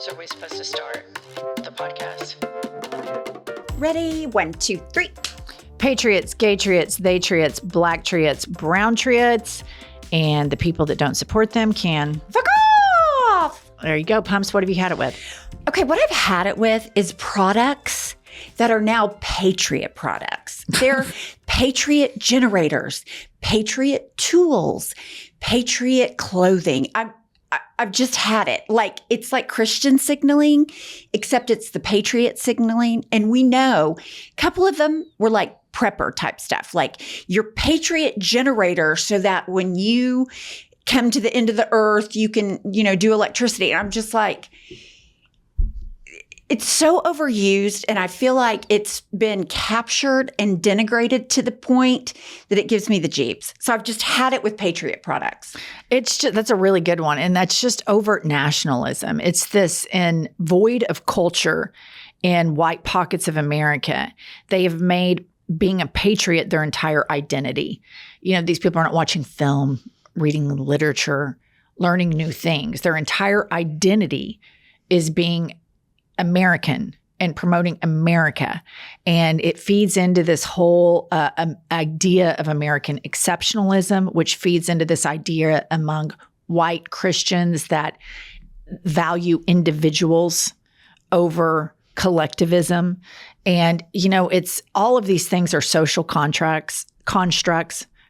So are we supposed to start the podcast? Ready? 1, 2, 3. Patriots, gay triots, they triots, black triots, brown triots, and the people that don't support them can fuck off. There you go, Pumps. What have you had it with? Okay, what I've had it with is products that are now patriot products. They're patriot generators, patriot tools, patriot clothing. I've just had it. Like, it's like Christian signaling, except it's the patriot signaling. And we know a couple of them were like prepper type stuff, like your patriot generator so that when you come to the end of the earth, you can, do electricity. And I'm just like, it's so overused, and I feel like it's been captured and denigrated to the point that it gives me the jeeps. So I've just had it with patriot products. That's a really good one. And that's just overt nationalism. It's this in void of culture in white pockets of America. They have made being a patriot their entire identity. These people aren't watching film, reading literature, learning new things. Their entire identity is being American and promoting America. And it feeds into this whole idea of American exceptionalism, which feeds into this idea among white Christians that value individuals over collectivism. And, it's all of these things are social constructs,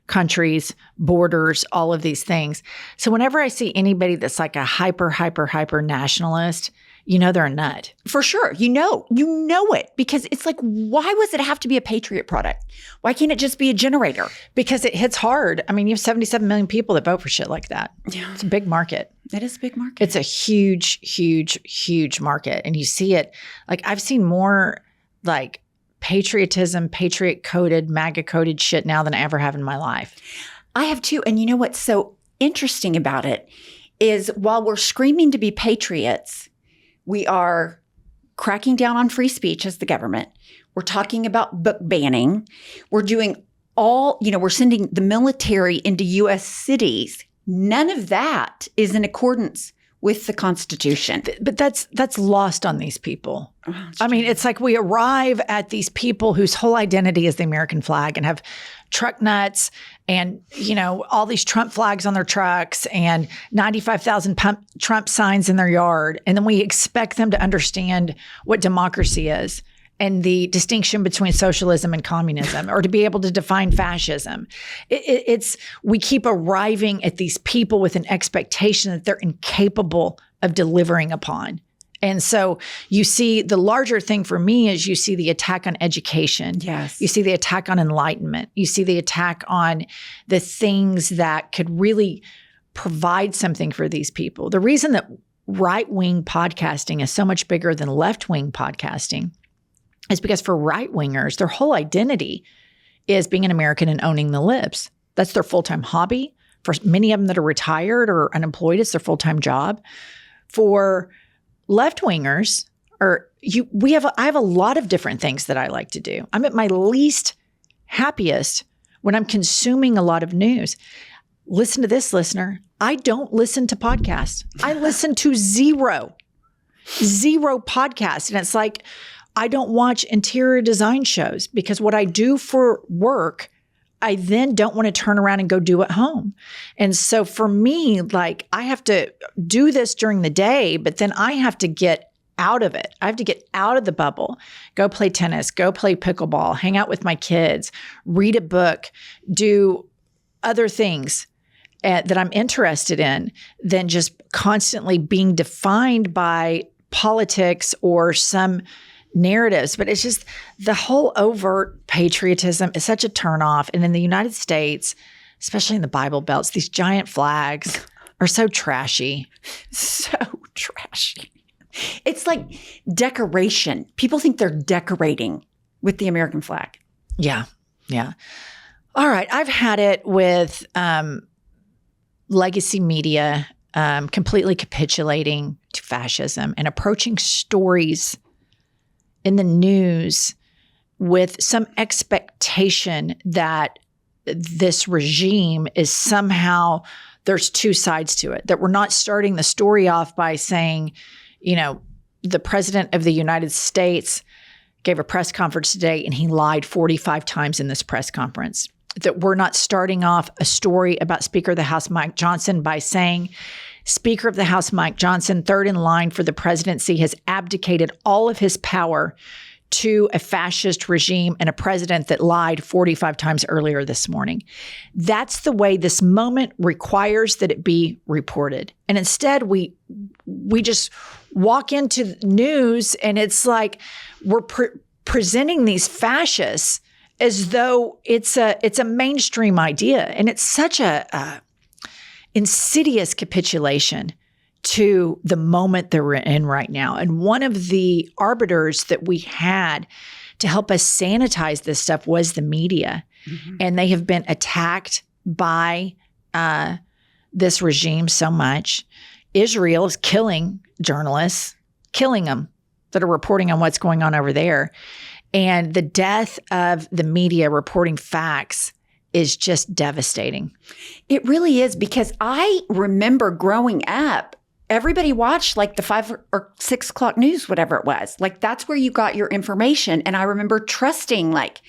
countries, borders, all of these things. So whenever I see anybody that's like a hyper nationalist, they're a nut. For sure. You know it, because it's like, why does it have to be a patriot product? Why can't it just be a generator? Because it hits hard. I mean, you have 77 million people that vote for shit like that. Yeah. It's a big market. It is a big market. It's a huge market. And you see it, like I've seen more like patriotism, patriot coded, MAGA coded shit now than I ever have in my life. I have too. And you know what's so interesting about it is while we're screaming to be patriots, we are cracking down on free speech as the government. We're talking about book banning. We're doing we're sending the military into U.S. cities. None of that is in accordance with the Constitution. But that's lost on these people. I mean, it's like we arrive at these people whose whole identity is the American flag and have truck nuts and, all these Trump flags on their trucks and 95,000 Trump signs in their yard. And then we expect them to understand what democracy is and the distinction between socialism and communism, or to be able to define fascism. We keep arriving at these people with an expectation that they're incapable of delivering upon. And so you see the larger thing for me is you see the attack on education. Yes. You see the attack on enlightenment. You see the attack on the things that could really provide something for these people. The reason that right-wing podcasting is so much bigger than left-wing podcasting is because for right-wingers, their whole identity is being an American and owning the libs. That's their full-time hobby. For many of them that are retired or unemployed, it's their full-time job. For left-wingers, I have a lot of different things that I like to do. I'm at my least happiest when I'm consuming a lot of news. Listen to this, listener. I don't listen to podcasts. I listen to zero podcasts. And it's like, I don't watch interior design shows because what I do for work, I then don't want to turn around and go do at home. And so for me, like I have to do this during the day, but then I have to get out of it. I have to get out of the bubble, go play tennis, go play pickleball, hang out with my kids, read a book, do other things that I'm interested in than just constantly being defined by politics or some narratives. But it's just the whole overt patriotism is such a turnoff. And in the United States, especially in the Bible Belts, these giant flags are so trashy. So trashy. It's like decoration. People think they're decorating with the American flag. Yeah. All right. I've had it with legacy media completely capitulating to fascism and approaching stories in the news with some expectation that this regime is somehow, there's two sides to it, that we're not starting the story off by saying, the president of the United States gave a press conference today, and he lied 45 times in this press conference. That we're not starting off a story about Speaker of the House Mike Johnson by saying, Speaker of the House Mike Johnson, third in line for the presidency, has abdicated all of his power to a fascist regime and a president that lied 45 times earlier this morning. That's the way this moment requires that it be reported. And instead, we just walk into news, and it's like we're presenting these fascists as though it's a mainstream idea. And it's such a insidious capitulation to the moment that we're in right now. And one of the arbiters that we had to help us sanitize this stuff was the media. Mm-hmm. And they have been attacked by this regime so much. Israel is killing journalists, killing them that are reporting on what's going on over there. And the death of the media reporting facts is just devastating. It really is, because I remember growing up, everybody watched like the 5 or 6 o'clock news, whatever it was. Like that's where you got your information. And I remember trusting like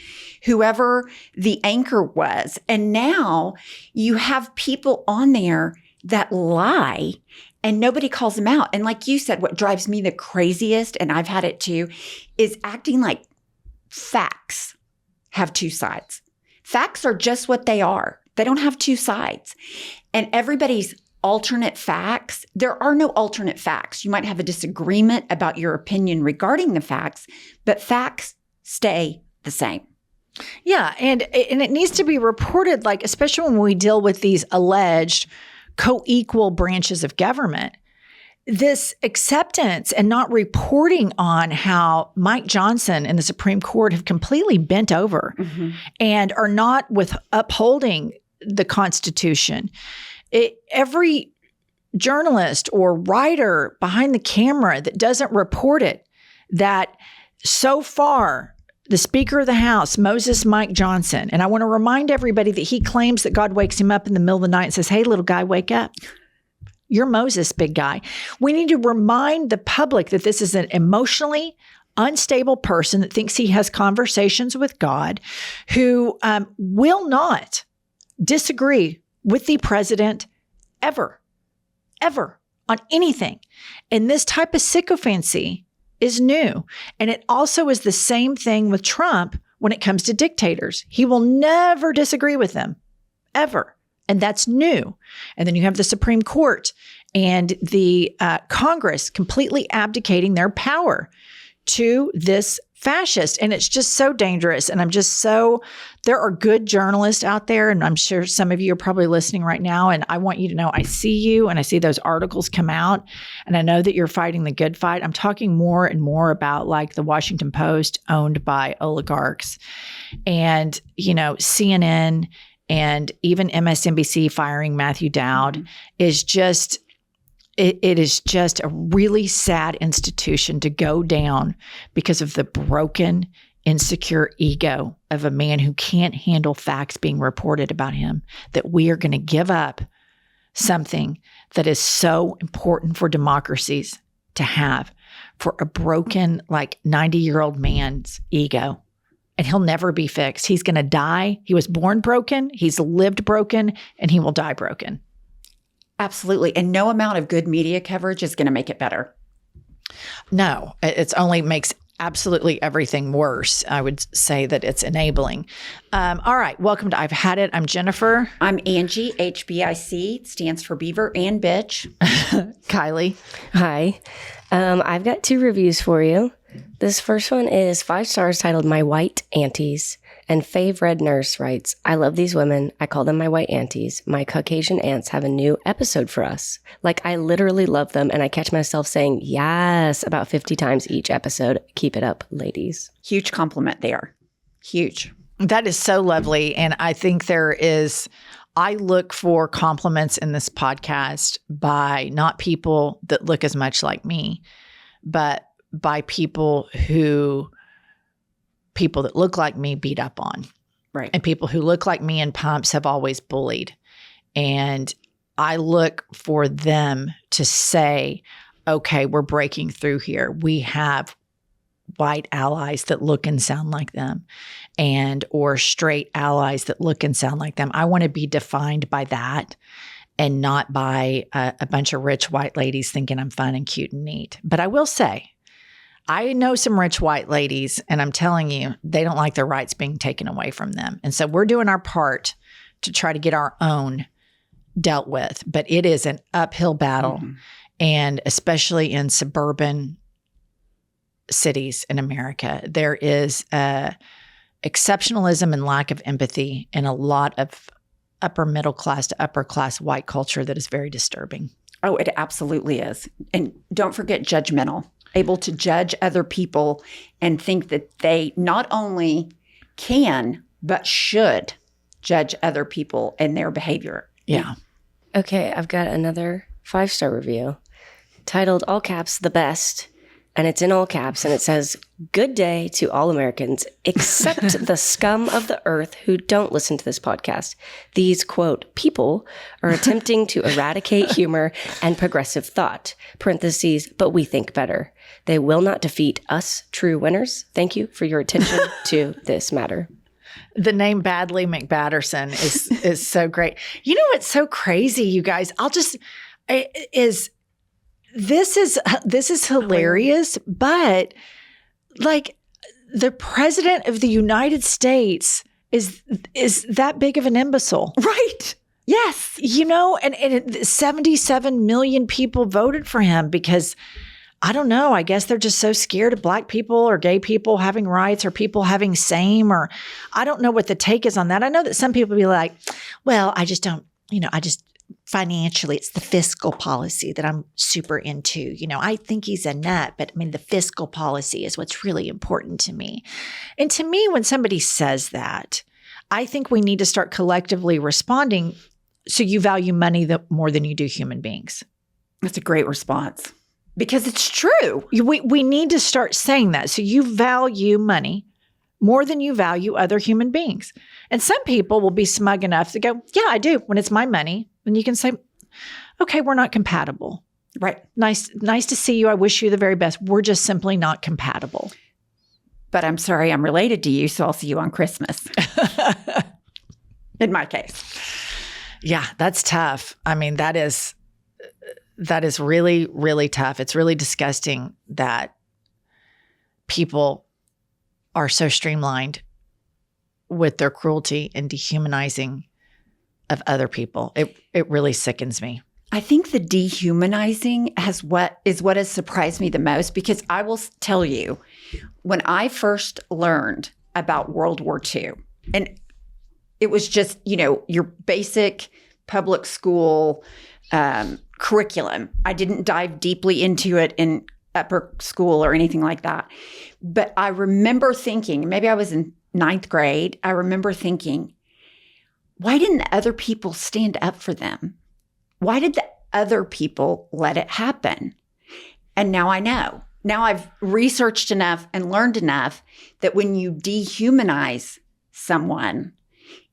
whoever the anchor was. And now you have people on there that lie and nobody calls them out. And like you said, what drives me the craziest, and I've had it too, is acting like facts have two sides. Facts are just what they are. They don't have two sides. And everybody's alternate facts, there are no alternate facts. You might have a disagreement about your opinion regarding the facts, but facts stay the same. Yeah, and it needs to be reported, like, especially when we deal with these alleged co-equal branches of government. This acceptance and not reporting on how Mike Johnson and the Supreme Court have completely bent over and are not upholding the Constitution. Every journalist or writer behind the camera that doesn't report it, that so far the Speaker of the House, Moses Mike Johnson, and I want to remind everybody that he claims that God wakes him up in the middle of the night and says, "Hey, little guy, wake up. You're Moses, big guy." We need to remind the public that this is an emotionally unstable person that thinks he has conversations with God, who will not disagree with the president ever on anything. And this type of sycophancy is new. And it also is the same thing with Trump when it comes to dictators. He will never disagree with them, ever. And that's new. And then you have the Supreme Court and the Congress completely abdicating their power to this fascist. And it's just so dangerous. And there are good journalists out there. And I'm sure some of you are probably listening right now. And I want you to know, I see you and I see those articles come out. And I know that you're fighting the good fight. I'm talking more and more about like the Washington Post owned by oligarchs and, CNN and even MSNBC firing Matthew Dowd is just, it is just a really sad institution to go down because of the broken, insecure ego of a man who can't handle facts being reported about him, that we are going to give up something that is so important for democracies to have for a broken, like 90-year-old man's ego. And he'll never be fixed. He's going to die. He was born broken. He's lived broken, and he will die broken. Absolutely. And no amount of good media coverage is going to make it better. No, it only makes absolutely everything worse. I would say that it's enabling. All right. Welcome to I've Had It. I'm Jennifer. I'm Angie. HBIC stands for Beaver and Bitch. Kylie. Hi. I've got 2 reviews for you. This first one is 5 stars titled My White Aunties. And Fave Red Nurse writes, I love these women. I call them my white aunties. My Caucasian aunts have a new episode for us. Like, I literally love them, and I catch myself saying yes about 50 times each episode. Keep it up, ladies. Huge compliment there. Huge. That is so lovely. And I think I look for compliments in this podcast by not people that look as much like me, but by people that look like me beat up on. Right. And people who look like me in pumps have always bullied. And I look for them to say, okay, we're breaking through here. We have white allies that look and sound like them, and or straight allies that look and sound like them. I want to be defined by that and not by a bunch of rich white ladies thinking I'm fun and cute and neat. But I will say, I know some rich white ladies, and I'm telling you, they don't like their rights being taken away from them. And so we're doing our part to try to get our own dealt with. But it is an uphill battle, and especially in suburban cities in America, there is exceptionalism and lack of empathy in a lot of upper middle class to upper class white culture that is very disturbing. Oh, it absolutely is. And don't forget judgmental, able to judge other people and think that they not only can, but should judge other people and their behavior. Yeah. Okay, I've got another 5-star review titled, all caps, the best. And it's in all caps, and it says, good day to all Americans, except the scum of the earth who don't listen to this podcast. These, quote, people are attempting to eradicate humor and progressive thought, parentheses, but we think better. They will not defeat us, true winners. Thank you for your attention to this matter. The name Badly McBatterson is so great. You know what's so crazy, you guys? This is hilarious, but like the president of the United States is that big of an imbecile. Right. Yes. You know, and 77 million people voted for him because, I don't know, I guess they're just so scared of Black people or gay people having rights or people having same, or I don't know what the take is on that. I know that some people be like, well, I just don't, financially, it's the fiscal policy that I'm super into. I think he's a nut, but I mean, the fiscal policy is what's really important to me. And to me, when somebody says that, I think we need to start collectively responding. So you value money more than you do human beings. That's a great response because it's true. We need to start saying that. So you value money more than you value other human beings. And some people will be smug enough to go, yeah, I do, when it's my money. And you can say, okay, we're not compatible. Right. Nice to see you. I wish you the very best. We're just simply not compatible. But I'm sorry, I'm related to you, so I'll see you on Christmas. In my case. Yeah, that's tough. I mean, that is really, really tough. It's really disgusting that people are so streamlined with their cruelty and dehumanizing of other people. It really sickens me. I think the dehumanizing is what has surprised me the most, because I will tell you, when I first learned about World War II, and it was just, your basic public school curriculum. I didn't dive deeply into it in upper school or anything like that. But I remember thinking, maybe I was in 9th grade, I remember thinking, why didn't other people stand up for them? Why did the other people let it happen? And now I know. Now I've researched enough and learned enough that when you dehumanize someone,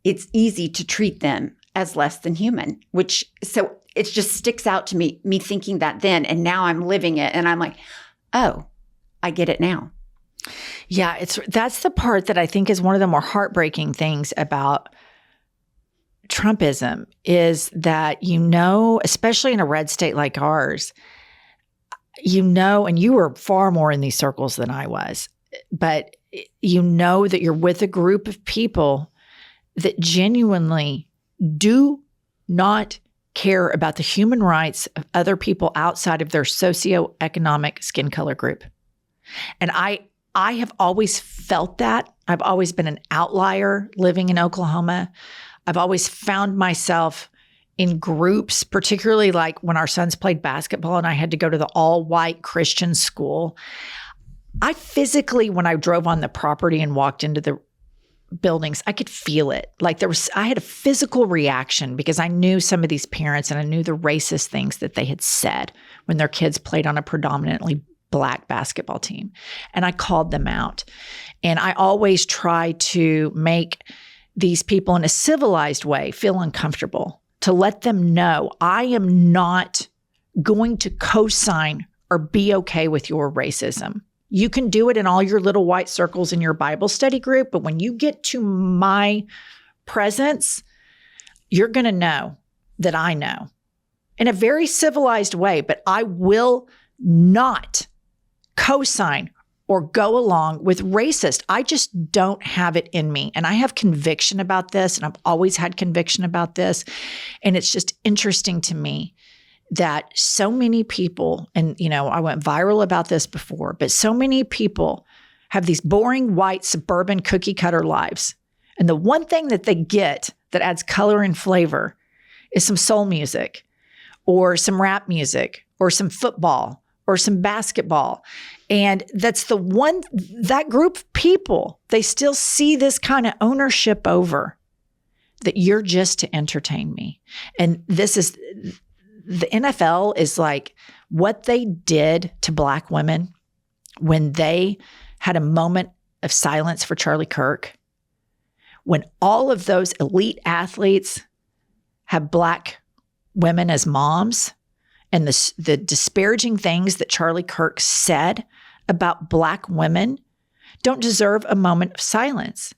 it's easy to treat them as less than human, so it just sticks out to me thinking that then, and now I'm living it. And I'm like, oh, I get it now. Yeah, that's the part that I think is one of the more heartbreaking things about Trumpism is that, especially in a red state like ours, and you were far more in these circles than I was, but that you're with a group of people that genuinely do not care about the human rights of other people outside of their socioeconomic skin color group. And I have always felt that. I've always been an outlier living in Oklahoma. I've always found myself in groups, particularly like when our sons played basketball and I had to go to the all-white Christian school. I physically, when I drove on the property and walked into the buildings, I could feel it. Like I had a physical reaction because I knew some of these parents and I knew the racist things that they had said when their kids played on a predominantly Black basketball team. And I called them out. And I always try to make these people in a civilized way feel uncomfortable, to let them know I am not going to co-sign or be okay with your racism. You can do it in all your little white circles in your Bible study group, but when you get to my presence, you're going to know that I know in a very civilized way, but I will not co-sign or go along with racist. I just don't have it in me. And I have conviction about this, and I've always had conviction about this. And it's just interesting to me that so many people, and I went viral about this before, but so many people have these boring white suburban cookie cutter lives. And the one thing that they get that adds color and flavor is some soul music or some rap music or some football or some basketball. And that's that group of people, they still see this kind of ownership over that you're just to entertain me. And the NFL is like what they did to Black women when they had a moment of silence for Charlie Kirk. When all of those elite athletes have Black women as moms, and the disparaging things that Charlie Kirk said about Black women don't deserve a moment of silence.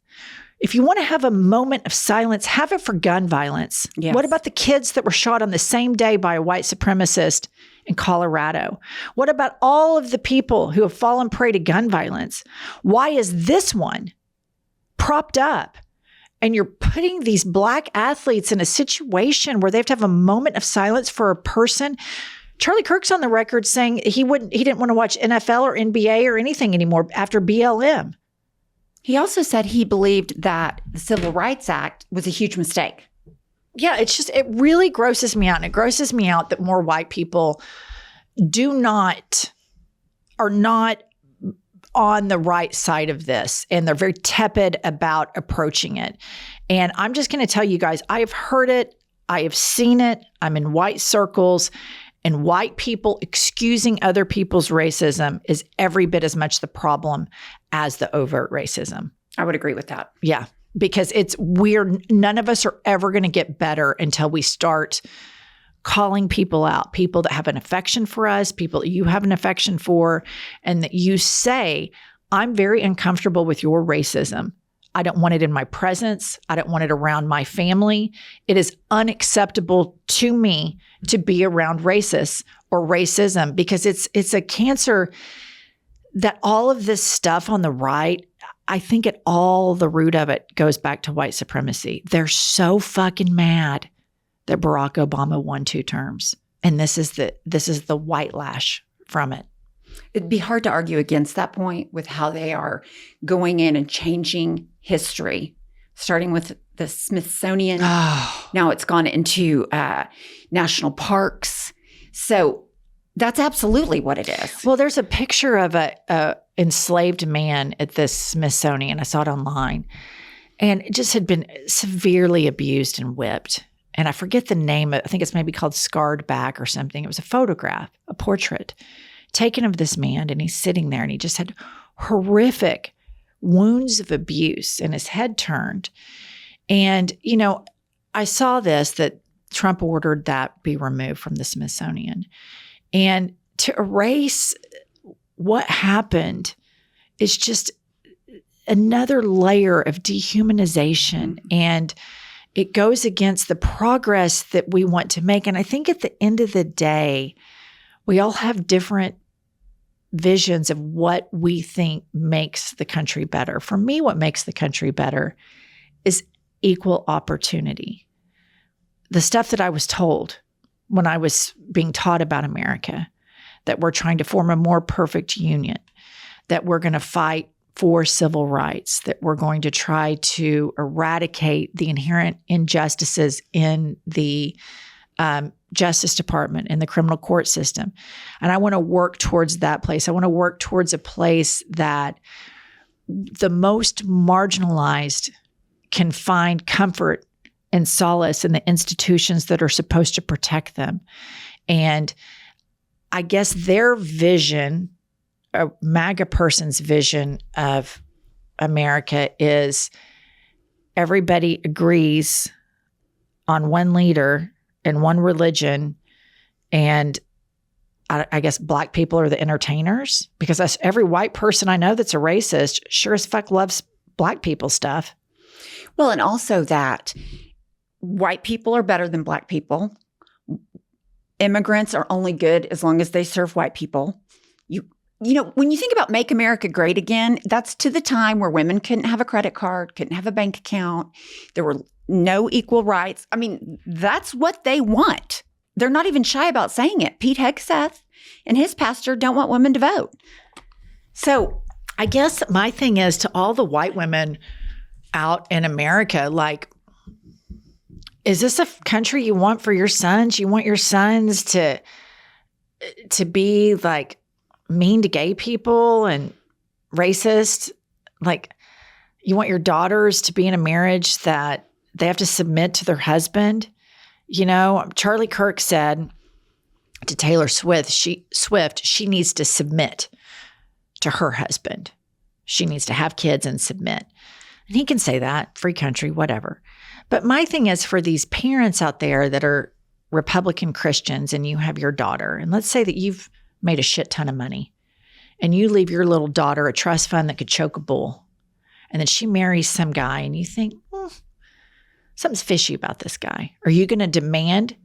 If you want to have a moment of silence, have it for gun violence. Yes. What about the kids that were shot on the same day by a white supremacist in Colorado? What about all of the people who have fallen prey to gun violence? Why is this one propped up? And you're putting these Black athletes in a situation where they have to have a moment of silence for a person. Charlie Kirk's on the record saying he didn't want to watch NFL or NBA or anything anymore after BLM. He also said he believed that the Civil Rights Act was a huge mistake. Yeah, it really grosses me out. And it grosses me out that more white people are not on the right side of this. And they're very tepid about approaching it. And I'm just going to tell you guys, I have heard it. I have seen it. I'm in white circles. And white people excusing other people's racism is every bit as much the problem as the overt racism. I would agree with that. Yeah, because none of us are ever going to get better until we start calling people out, people that have an affection for us, people that you have an affection for, and that you say, I'm very uncomfortable with your racism. I don't want it in my presence. I don't want it around my family. It is unacceptable to me to be around racists or racism because it's a cancer that all of this stuff on the right, I think the root of it goes back to white supremacy. They're so fucking mad that Barack Obama won 2 terms. And this is the white lash from it. It'd be hard to argue against that point with how they are going in and changing history, starting with the Smithsonian. Oh. Now it's gone into national parks. So that's absolutely what it is. Well, there's a picture of a enslaved man at the Smithsonian. I saw it online. And it just had been severely abused and whipped. And I forget the name. I think it's maybe called Scarred Back or something. It was a photograph, a portrait taken of this man. And he's sitting there and he just had horrific wounds of abuse and his head turned. And, I saw that Trump ordered that be removed from the Smithsonian. And to erase what happened is just another layer of dehumanization. And it goes against the progress that we want to make. And I think at the end of the day, we all have different visions of what we think makes the country better. For me, what makes the country better is equal opportunity. The stuff that I was told when I was being taught about America, that we're trying to form a more perfect union, that we're going to fight for civil rights, that we're going to try to eradicate the inherent injustices in the Justice Department and the criminal court system. And I want to work towards that place. I want to work towards a place that the most marginalized can find comfort and solace in the institutions that are supposed to protect them. And I guess their vision, a MAGA person's vision of America is everybody agrees on one leader and one religion, and I guess black people are the entertainers, because every white person I know that's a racist sure as fuck loves black people stuff. Well, and also that white people are better than black people. Immigrants are only good as long as they serve white people. You know, when you think about Make America Great Again, that's to the time where women couldn't have a credit card, couldn't have a bank account. There were no equal rights. I mean, that's what they want. They're not even shy about saying it. Pete Hegseth and his pastor don't want women to vote. So I guess my thing is to all the white women out in America, like, is this a country you want for your sons? You want your sons to be like mean to gay people and racist? Like, you want your daughters to be in a marriage that they have to submit to their husband? You know, Charlie Kirk said to Taylor Swift, she needs to submit to her husband. She needs to have kids and submit. And he can say that, free country, whatever. But my thing is for these parents out there that are Republican Christians and you have your daughter, and let's say that you've made a shit ton of money and you leave your little daughter a trust fund that could choke a bull, and then she marries some guy and you think, something's fishy about this guy. Are you going to demand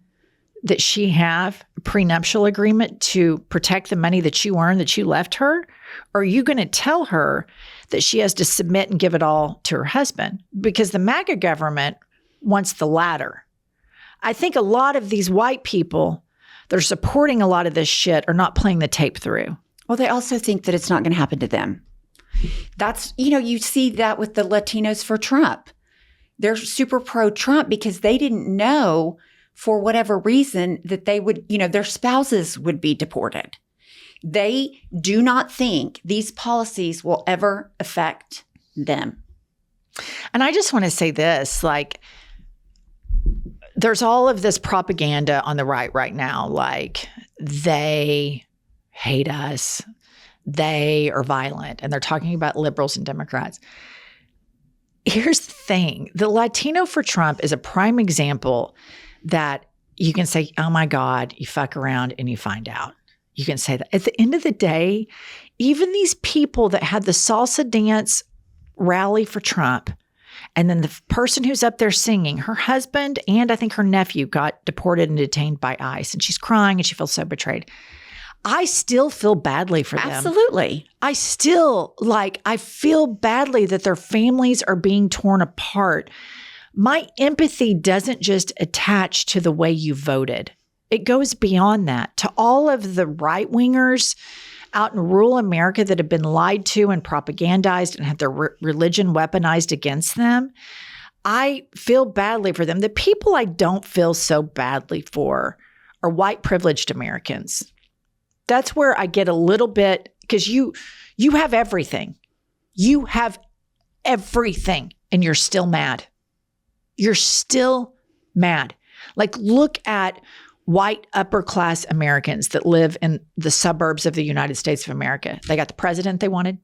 that she have a prenuptial agreement to protect the money that you earned, that you left her? Or are you going to tell her that she has to submit and give it all to her husband? Because the MAGA government wants the latter. I think a lot of these white people that are supporting a lot of this shit are not playing the tape through. Well, they also think that it's not going to happen to them. That's, you know, you see that with the Latinos for Trump. They're super pro-Trump because they didn't know, for whatever reason, that they would, you know, their spouses would be deported. They do not think these policies will ever affect them. And I just want to say this, like, there's all of this propaganda on the right now, like they hate us, they are violent, and they're talking about liberals and Democrats. Here's the thing. The Latino for Trump is a prime example that you can say, oh my God, you fuck around and you find out. You can say that. At the end of the day, even these people that had the salsa dance rally for Trump, and then the person who's up there singing, her husband and I think her nephew got deported and detained by ICE, and she's crying and she feels so betrayed. I still feel badly for them. Absolutely. I feel badly that their families are being torn apart. My empathy doesn't just attach to the way you voted. It goes beyond that. To all of the right-wingers out in rural America that have been lied to and propagandized and had their religion weaponized against them, I feel badly for them. The people I don't feel so badly for are white privileged Americans. That's where I get a little bit, because you have everything. You have everything and you're still mad. You're still mad. Like, look at white upper class Americans that live in the suburbs of the United States of America. They got the president they wanted.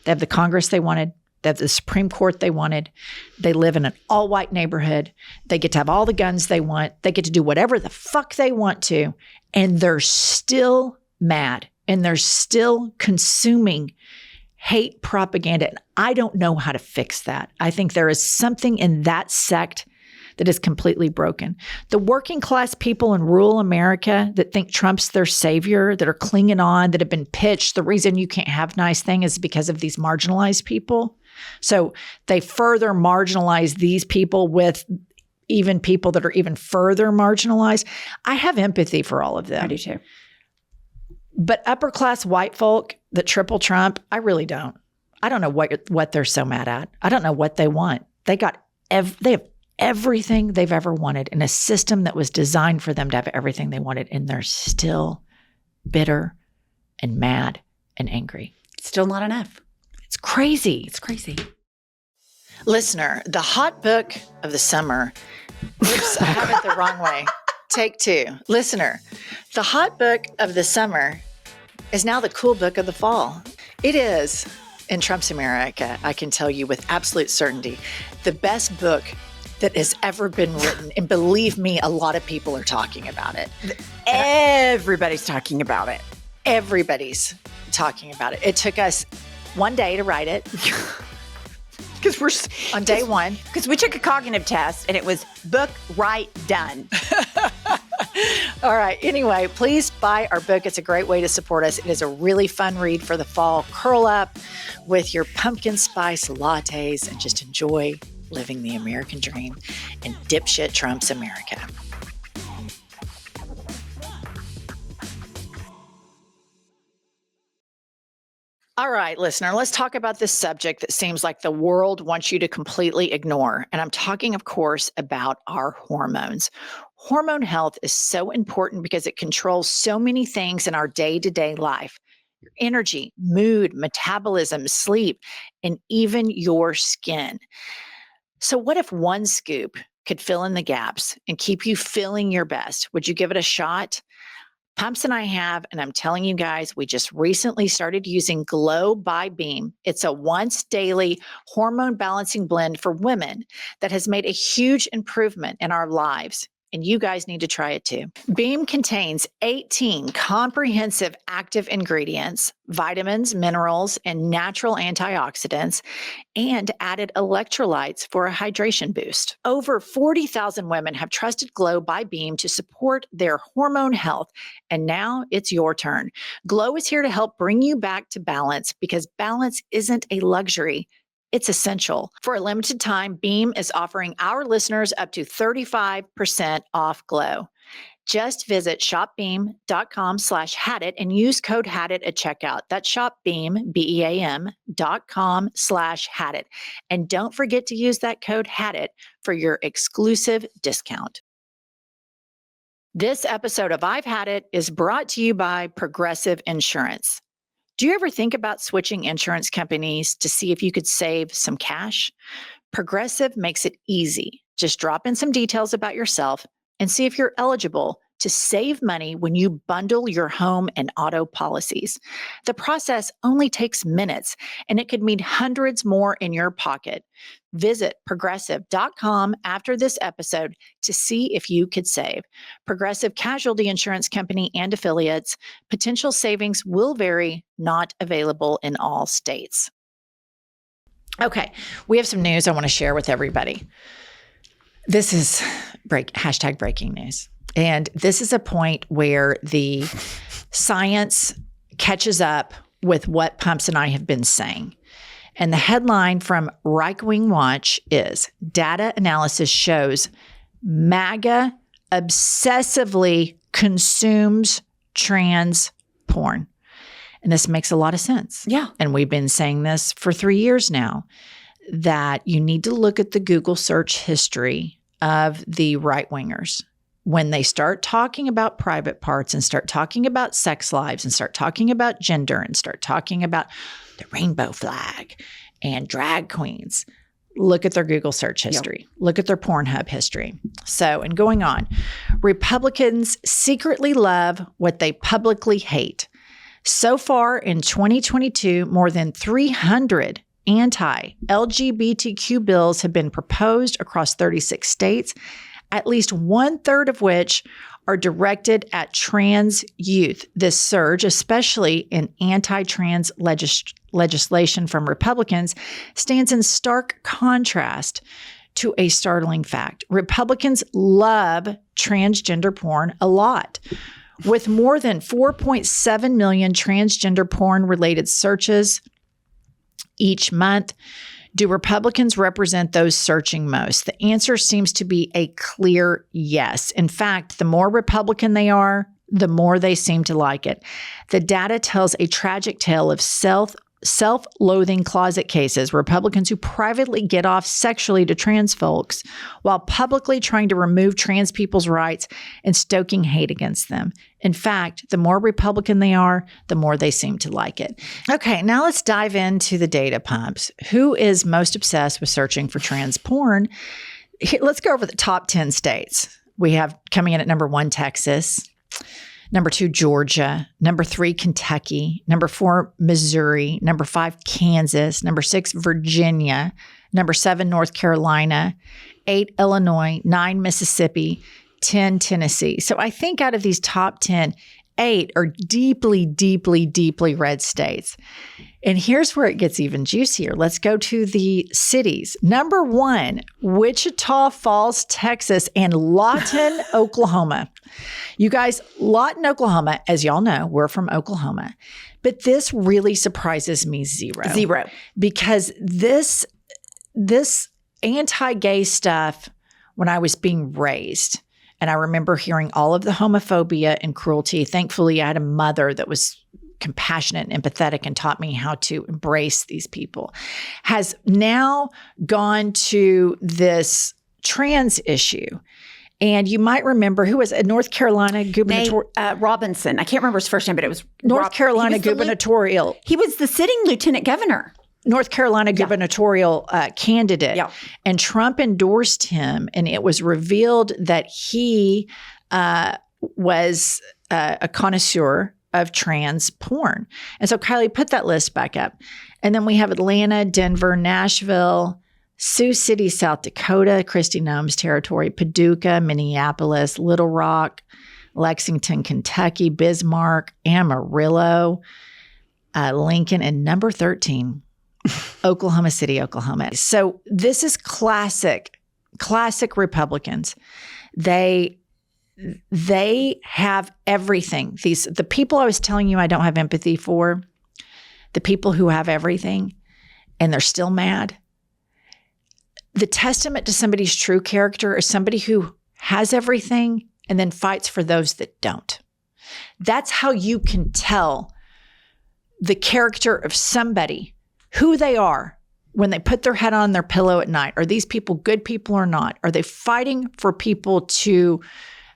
They have the Congress they wanted. They have the Supreme Court they wanted. They live in an all white neighborhood. They get to have all the guns they want. They get to do whatever the fuck they want to. And they're still mad. And they're still consuming hate propaganda. And I don't know how to fix that. I think there is something in that sect that is completely broken. The working class people in rural America that think Trump's their savior, that are clinging on, that have been pitched, the reason you can't have nice thing is because of these marginalized people. So they further marginalize these people with even people that are even further marginalized. I have empathy for all of them. I do too. But upper class white folk that triple Trump, I really don't. I don't know what they're so mad at. I don't know what they want. They have everything they've ever wanted in a system that was designed for them to have everything they wanted, and they're still bitter and mad and angry. Still not enough. It's crazy. It's crazy. Listener, the hot book of the summer. Oops, I have it the wrong way. Take two. Listener, the hot book of the summer is now the cool book of the fall. It is, in Trump's America, I can tell you with absolute certainty, the best book that has ever been written. And believe me, a lot of people are talking about it. Everybody's talking about it. Everybody's talking about it. It took us one day to write it. Because we're on day one. Because we took a cognitive test and it was book, write, done. All right. Anyway, please buy our book. It's a great way to support us. It is a really fun read for the fall. Curl up with your pumpkin spice lattes and just enjoy living the American dream and dipshit Trump's America. All right, listener, let's talk about this subject that seems like the world wants you to completely ignore. And I'm talking, of course, about our hormones. Hormone health is so important because it controls so many things in our day-to-day life. Your energy, mood, metabolism, sleep, and even your skin. So what if one scoop could fill in the gaps and keep you feeling your best? Would you give it a shot? Pumps and I have, and I'm telling you guys, we just recently started using Glow by Beam. It's a once daily hormone balancing blend for women that has made a huge improvement in our lives. And you guys need to try it too. Beam contains 18 comprehensive active ingredients, vitamins, minerals, and natural antioxidants, and added electrolytes for a hydration boost. Over 40,000 women have trusted Glow by Beam to support their hormone health, and now it's your turn. Glow is here to help bring you back to balance because balance isn't a luxury. It's essential. For a limited time, Beam is offering our listeners up to 35% off Glow. Just visit shopbeam.com/hadit and use code HADIT at checkout. That's shopbeam, BEAM.com/hadit. And don't forget to use that code HADIT for your exclusive discount. This episode of I've Had It is brought to you by Progressive Insurance. Do you ever think about switching insurance companies to see if you could save some cash? Progressive makes it easy. Just drop in some details about yourself and see if you're eligible to save money when you bundle your home and auto policies. The process only takes minutes, and it could mean hundreds more in your pocket. Visit progressive.com after this episode to see if you could save. Progressive Casualty Insurance Company and affiliates. Potential savings will vary, not available in all states. Okay, we have some news I want to share with everybody. This is hashtag breaking news. And this is a point where the science catches up with what Pumps and I have been saying. And the headline from Right Wing Watch is, data analysis shows MAGA obsessively consumes trans porn. And this makes a lot of sense. Yeah. And we've been saying this for 3 years now, that you need to look at the Google search history of the right-wingers. When they start talking about private parts and start talking about sex lives and start talking about gender and start talking about the rainbow flag and drag queens, look at their Google search history. Yep. Look at their Pornhub history. So, and going on, Republicans secretly love what they publicly hate. So far in 2022, more than 300 anti-LGBTQ bills have been proposed across 36 states, at least 1/3 of which are directed at trans youth. This surge, especially in anti-trans legislation from Republicans, stands in stark contrast to a startling fact. Republicans love transgender porn a lot. With more than 4.7 million transgender porn-related searches each month, do Republicans represent those searching most? The answer seems to be a clear yes. In fact, the more Republican they are, the more they seem to like it. The data tells a tragic tale of self-loathing closet cases, Republicans who privately get off sexually to trans folks while publicly trying to remove trans people's rights and stoking hate against them. In fact, the more Republican they are, the more they seem to like it. Okay, now let's dive into the data pumps. Who is most obsessed with searching for trans porn? Let's go over the top 10 states. We have coming in at number 1, Texas. Number 2, Georgia. Number 3, Kentucky. Number 4, Missouri. Number 5, Kansas. Number 6, Virginia. number 7, North Carolina, 8, Illinois, 9, Mississippi, 10, Tennessee. So I think out of these top 10, 8 are deeply, deeply, deeply red states. And here's where it gets even juicier. Let's go to the cities. Number 1, Wichita Falls, Texas, and Lawton, Oklahoma. You guys, Lawton, Oklahoma, as y'all know, we're from Oklahoma. But this really surprises me zero. Because this anti-gay stuff, when I was being raised, and I remember hearing all of the homophobia and cruelty. Thankfully, I had a mother that was compassionate and empathetic and taught me how to embrace these people, has now gone to this trans issue. And you might remember, who was a North Carolina gubernatorial? Robinson. I can't remember his first name, but it was North Carolina gubernatorial. He was the sitting lieutenant governor. North Carolina gubernatorial candidate. Yeah. And Trump endorsed him. And it was revealed that he was a connoisseur of trans porn. And so, Kylie, put that list back up. And then we have Atlanta, Denver, Nashville, Sioux City, South Dakota, Kristi Noem's territory, Paducah, Minneapolis, Little Rock, Lexington, Kentucky, Bismarck, Amarillo, Lincoln, and number 13, Oklahoma City, Oklahoma. So this is classic Republicans. They have everything. The people I was telling you I don't have empathy for, the people who have everything and they're still mad. The testament to somebody's true character is somebody who has everything and then fights for those that don't. That's how you can tell the character of somebody, who they are when they put their head on their pillow at night. Are these people good people or not? Are they fighting for people to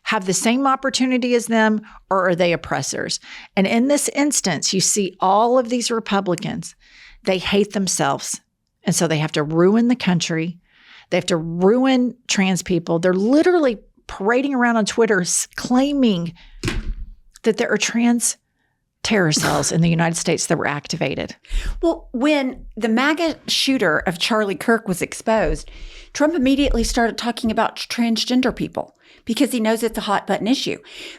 have the same opportunity as them, or are they oppressors? And in this instance, you see all of these Republicans, they hate themselves. And so they have to ruin the country. They have to ruin trans people. They're literally parading around on Twitter claiming that there are trans terror cells in the United States that were activated. Well, when the MAGA shooter of Charlie Kirk was exposed, Trump immediately started talking about transgender people because he knows it's a hot button issue.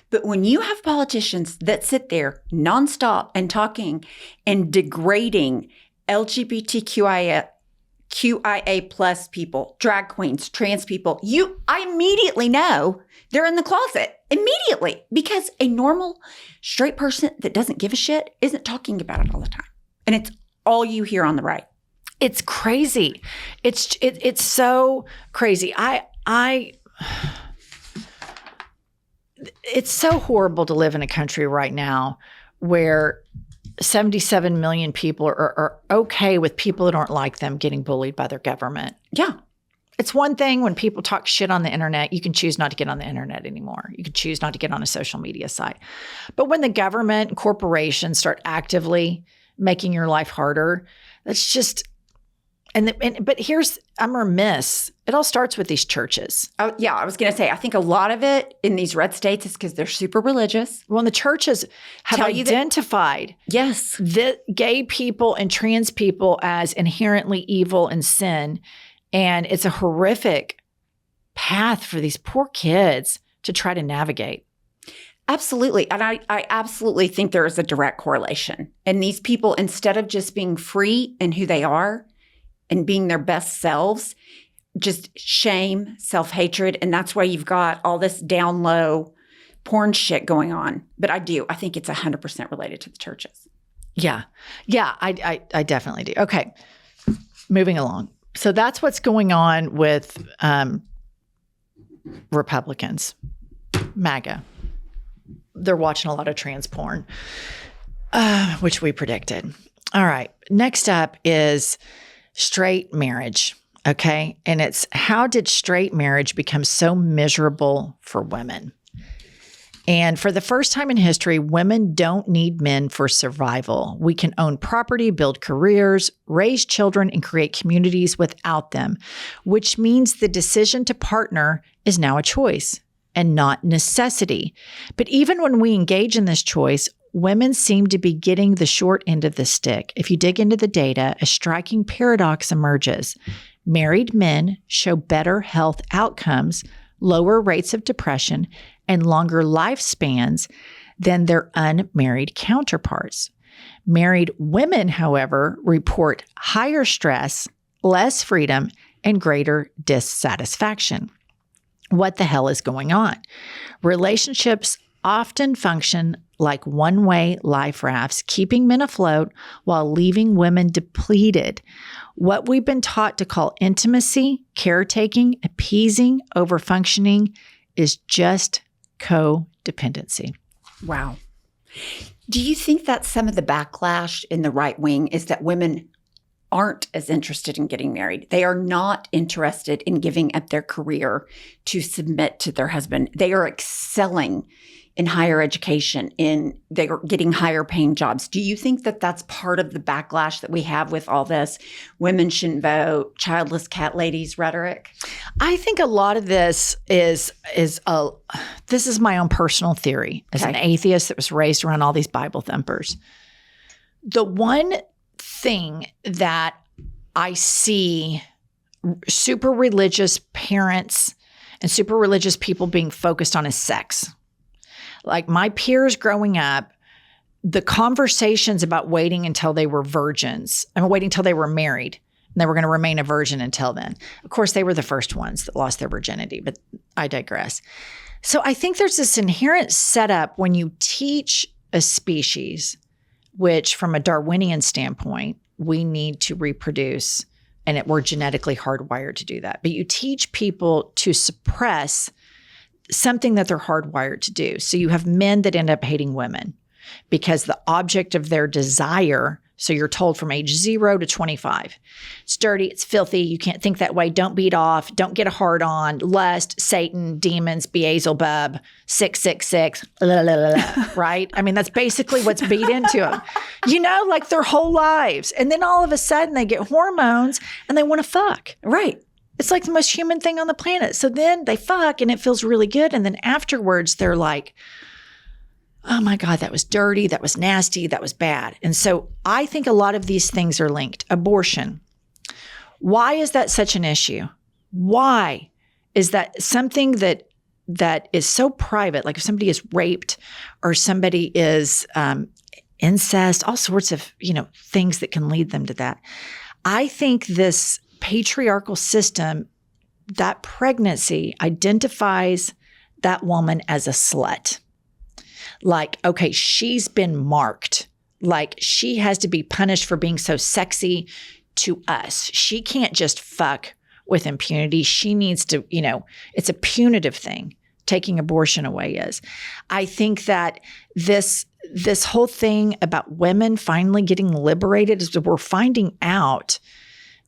But when you have politicians that sit there nonstop and talking and degrading LGBTQIA plus people, drag queens, trans people, I immediately know they're in the closet immediately, because a normal straight person that doesn't give a shit isn't talking about it all the time. And it's all you hear on the right. It's crazy. It's so crazy. It's so horrible to live in a country right now where 77 million people are okay with people that aren't like them getting bullied by their government. Yeah. It's one thing when people talk shit on the internet, you can choose not to get on the internet anymore. You can choose not to get on a social media site. But when the government and corporations start actively making your life harder, that's just, but I'm remiss. It all starts with these churches. Oh, yeah. I was going to say, I think a lot of it in these red states is because they're super religious. Well, and the churches have identified the gay people and trans people as inherently evil and sin. And it's a horrific path for these poor kids to try to navigate. Absolutely. And I absolutely think there is a direct correlation. And these people, instead of just being free in who they are and being their best selves, just shame, self-hatred. And that's why you've got all this down low porn shit going on. But I think it's 100% related to the churches. Yeah. Yeah, I definitely do. Okay. Moving along. So that's what's going on with Republicans, MAGA. They're watching a lot of trans porn, which we predicted. All right. Next up is straight marriage. Okay. And it's, how did straight marriage become so miserable for women? And for the first time in history, women don't need men for survival. We can own property, build careers, raise children, and create communities without them, which means the decision to partner is now a choice and not necessity. But even when we engage in this choice, women seem to be getting the short end of the stick. If you dig into the data, a striking paradox emerges. Married men show better health outcomes, lower rates of depression, and longer lifespans than their unmarried counterparts. Married women, however, report higher stress, less freedom, and greater dissatisfaction. What the hell is going on? Relationships often function like one-way life rafts, keeping men afloat while leaving women depleted. What we've been taught to call intimacy, caretaking, appeasing, overfunctioning is just codependency. Wow. Do you think that some of the backlash in the right wing is that women aren't as interested in getting married? They are not interested in giving up their career to submit to their husband. They are excelling in higher education, they are getting higher paying jobs. Do you think that that's part of the backlash that we have with all this women shouldn't vote, childless cat ladies rhetoric? I think a lot of this is this is my own personal theory as an atheist that was raised around all these Bible thumpers. The one thing that I see super religious parents and super religious people being focused on is sex. Like my peers growing up, the conversations about waiting until they were virgins and waiting until they were married and they were going to remain a virgin until then. Of course, they were the first ones that lost their virginity, but I digress. So I think there's this inherent setup when you teach a species, which from a Darwinian standpoint, we need to reproduce and we're genetically hardwired to do that. But you teach people to suppress something that they're hardwired to do. So you have men that end up hating women because the object of their desire, so you're told from age 0 to 25, it's dirty, it's filthy, you can't think that way, don't beat off, don't get a hard on, lust, Satan, demons, Beelzebub, 666, right? I mean, that's basically what's beat into them, like their whole lives. And then all of a sudden they get hormones and they want to fuck. Right. It's like the most human thing on the planet. So then they fuck and it feels really good. And then afterwards they're like, oh my God, that was dirty. That was nasty. That was bad. And so I think a lot of these things are linked. Abortion. Why is that such an issue? Why is that something that is so private? Like if somebody is raped or somebody is incest, all sorts of, things that can lead them to that. I think this patriarchal system, that pregnancy identifies that woman as a slut. Like, okay, she's been marked. Like she has to be punished for being so sexy to us. She can't just fuck with impunity. She needs to, it's a punitive thing. Taking abortion away is. I think that this whole thing about women finally getting liberated is we're finding out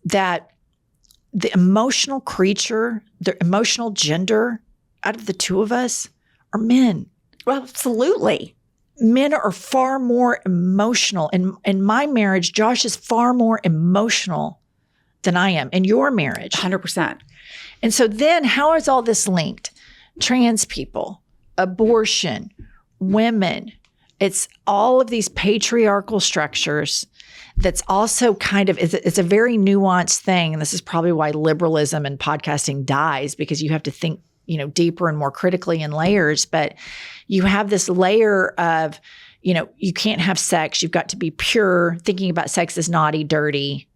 that the emotional creature, the emotional gender out of the two of us are men. Well, absolutely. Men are far more emotional. In my marriage, Josh is far more emotional than I am. In your marriage. 100%. And so then how is all this linked? Trans people, abortion, women. It's all of these patriarchal structures that's also kind of, it's a very nuanced thing. And this is probably why liberalism and podcasting dies, because you have to think, deeper and more critically in layers. But you have this layer of, you can't have sex. You've got to be pure. Thinking about sex is naughty, dirty,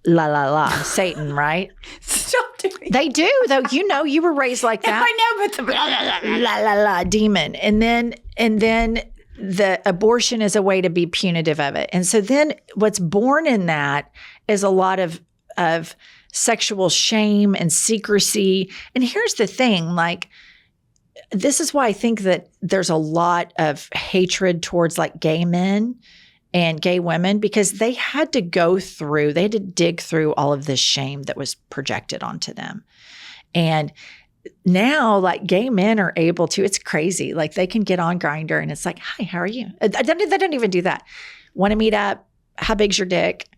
la, la, la, Satan, right? Stop doing it. They do, though. You were raised like that. I know, but the la, la, la, demon. And then the abortion is a way to be punitive of it. And so then what's born in that is a lot of sexual shame and secrecy. And here's the thing, this is why I think that there's a lot of hatred towards gay men and gay women, because they had to dig through all of this shame that was projected onto them. And now, gay men are able to, it's crazy. They can get on Grindr and it's like, hi, how are you? They don't even do that. Want to meet up? How big's your dick?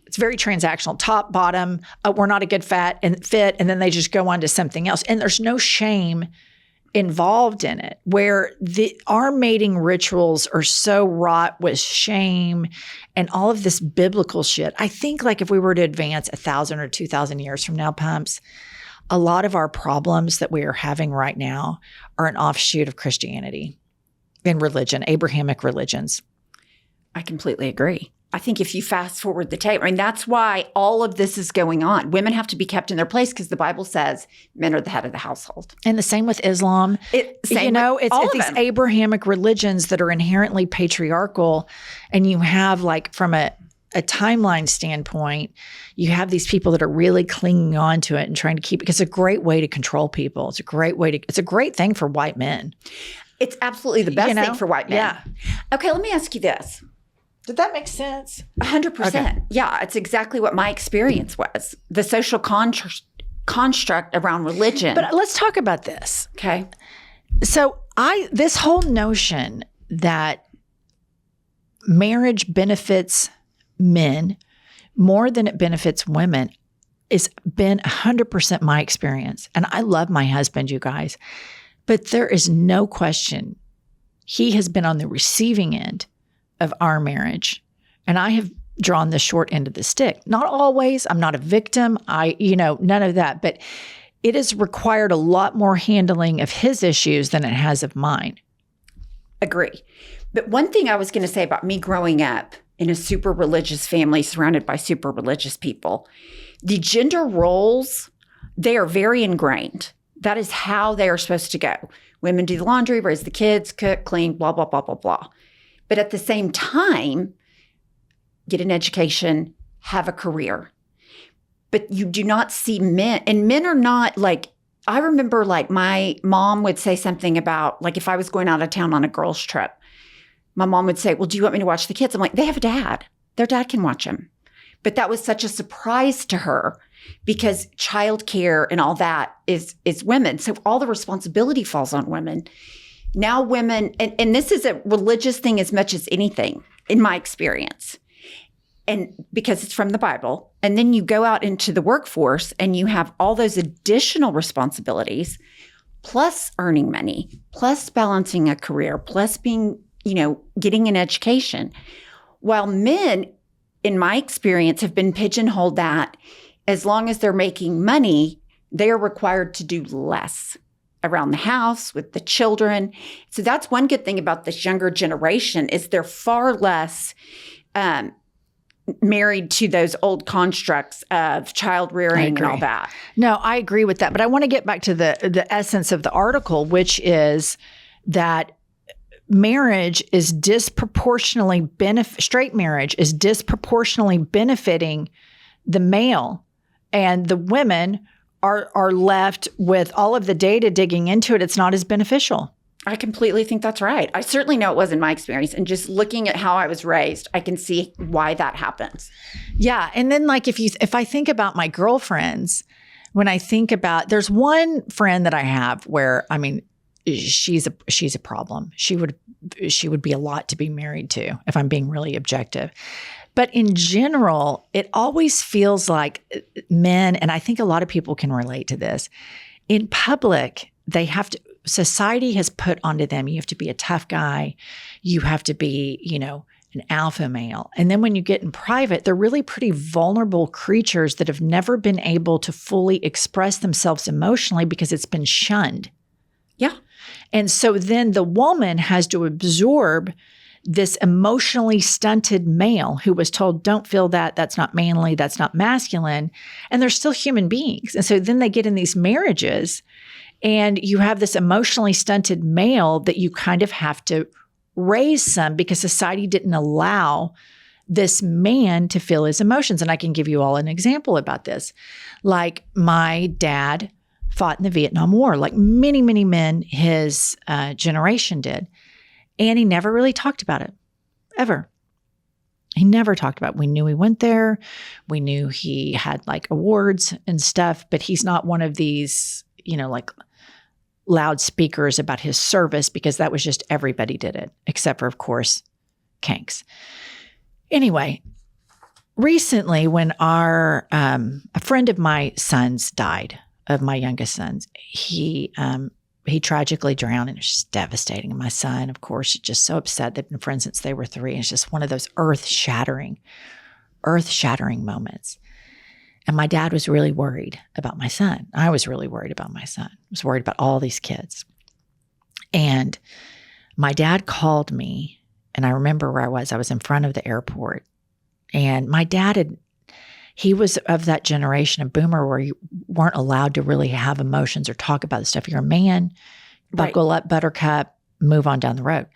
It's very transactional, top, bottom. We're not a good fit. And then they just go on to something else. And there's no shame involved in it, where our mating rituals are so wrought with shame and all of this biblical shit. I think like if we were to advance 1,000 or 2,000 years from now, Pumps, a lot of our problems that we are having right now are an offshoot of Christianity and religion, Abrahamic religions. I completely agree. I think if you fast forward the tape, I mean, that's why all of this is going on. Women have to be kept in their place because the Bible says men are the head of the household. And the same with Islam. It's these Abrahamic religions that are inherently patriarchal. And you have like from a timeline standpoint, you have these people that are really clinging on to it and trying to keep it because it's a great way to control people. It's a great thing for white men. It's absolutely the best thing for white men. Yeah. Okay, let me ask you this. Did that make sense? 100%. Okay. Yeah, it's exactly what my experience was. The social construct around religion. But let's talk about this. Okay. So this whole notion that marriage benefits men more than it benefits women has been 100% my experience. And I love my husband, you guys. But there is no question he has been on the receiving end of our marriage. And I have drawn the short end of the stick. Not always. I'm not a victim. None of that. But it has required a lot more handling of his issues than it has of mine. Agree. But one thing I was going to say about me growing up in a super religious family surrounded by super religious people, the gender roles, they are very ingrained. That is how they are supposed to go. Women do the laundry, raise the kids, cook, clean, blah, blah, blah, blah, blah. But at the same time, get an education, have a career. But you do not see men, and men are not like, I remember like my mom would say something about like if I was going out of town on a girls' trip, my mom would say, well, do you want me to watch the kids? I'm like, they have a dad. Their dad can watch them. But that was such a surprise to her because childcare and all that is women. So all the responsibility falls on women. Now women, and this is a religious thing as much as anything in my experience. And because it's from the Bible. And then you go out into the workforce and you have all those additional responsibilities, plus earning money, plus balancing a career, plus being, getting an education. While men, in my experience, have been pigeonholed that as long as they're making money, they are required to do less around the house with the children. So that's one good thing about this younger generation is they're far less married to those old constructs of child rearing and all that. No, I agree with that. But I want to get back to the essence of the article, which is that marriage is disproportionately straight marriage is disproportionately benefiting the male, and the women are left with all of the data digging into it. It's not as beneficial. I completely think that's right. I certainly know it wasn't my experience. And just looking at how I was raised, I can see why that happens. Yeah. And then like if I think about my girlfriends, when I think about, there's one friend that I have where, I mean, she's a problem. She would be a lot to be married to if I'm being really objective. But in general, it always feels like men, and I think a lot of people can relate to this, in public, society has put onto them, you have to be a tough guy, you have to be, an alpha male. And then when you get in private, they're really pretty vulnerable creatures that have never been able to fully express themselves emotionally because it's been shunned. Yeah. And so then the woman has to absorb this emotionally stunted male who was told, don't feel that, that's not manly, that's not masculine. And they're still human beings. And so then they get in these marriages and you have this emotionally stunted male that you kind of have to raise some because society didn't allow this man to feel his emotions. And I can give you all an example about this. Like my dad fought in the Vietnam War, like many, many men his generation did. And he never really talked about it, ever. He never talked about it. We knew he went there. We knew he had like awards and stuff, but he's not one of these, like loudspeakers about his service because that was just everybody did it, except for, of course, kinks. Anyway, recently when a friend of my son's died, of my youngest son's, he he tragically drowned, and it was just devastating. And my son, of course, is just so upset. They've been friends since they were 3. And it's just one of those earth-shattering moments. And my dad was really worried about my son. I was really worried about my son. I was worried about all these kids. And my dad called me, and I remember where I was. I was in front of the airport. And my dad he was of that generation of boomer where you weren't allowed to really have emotions or talk about this stuff. You're a man, buckle up, buttercup, move on down the road.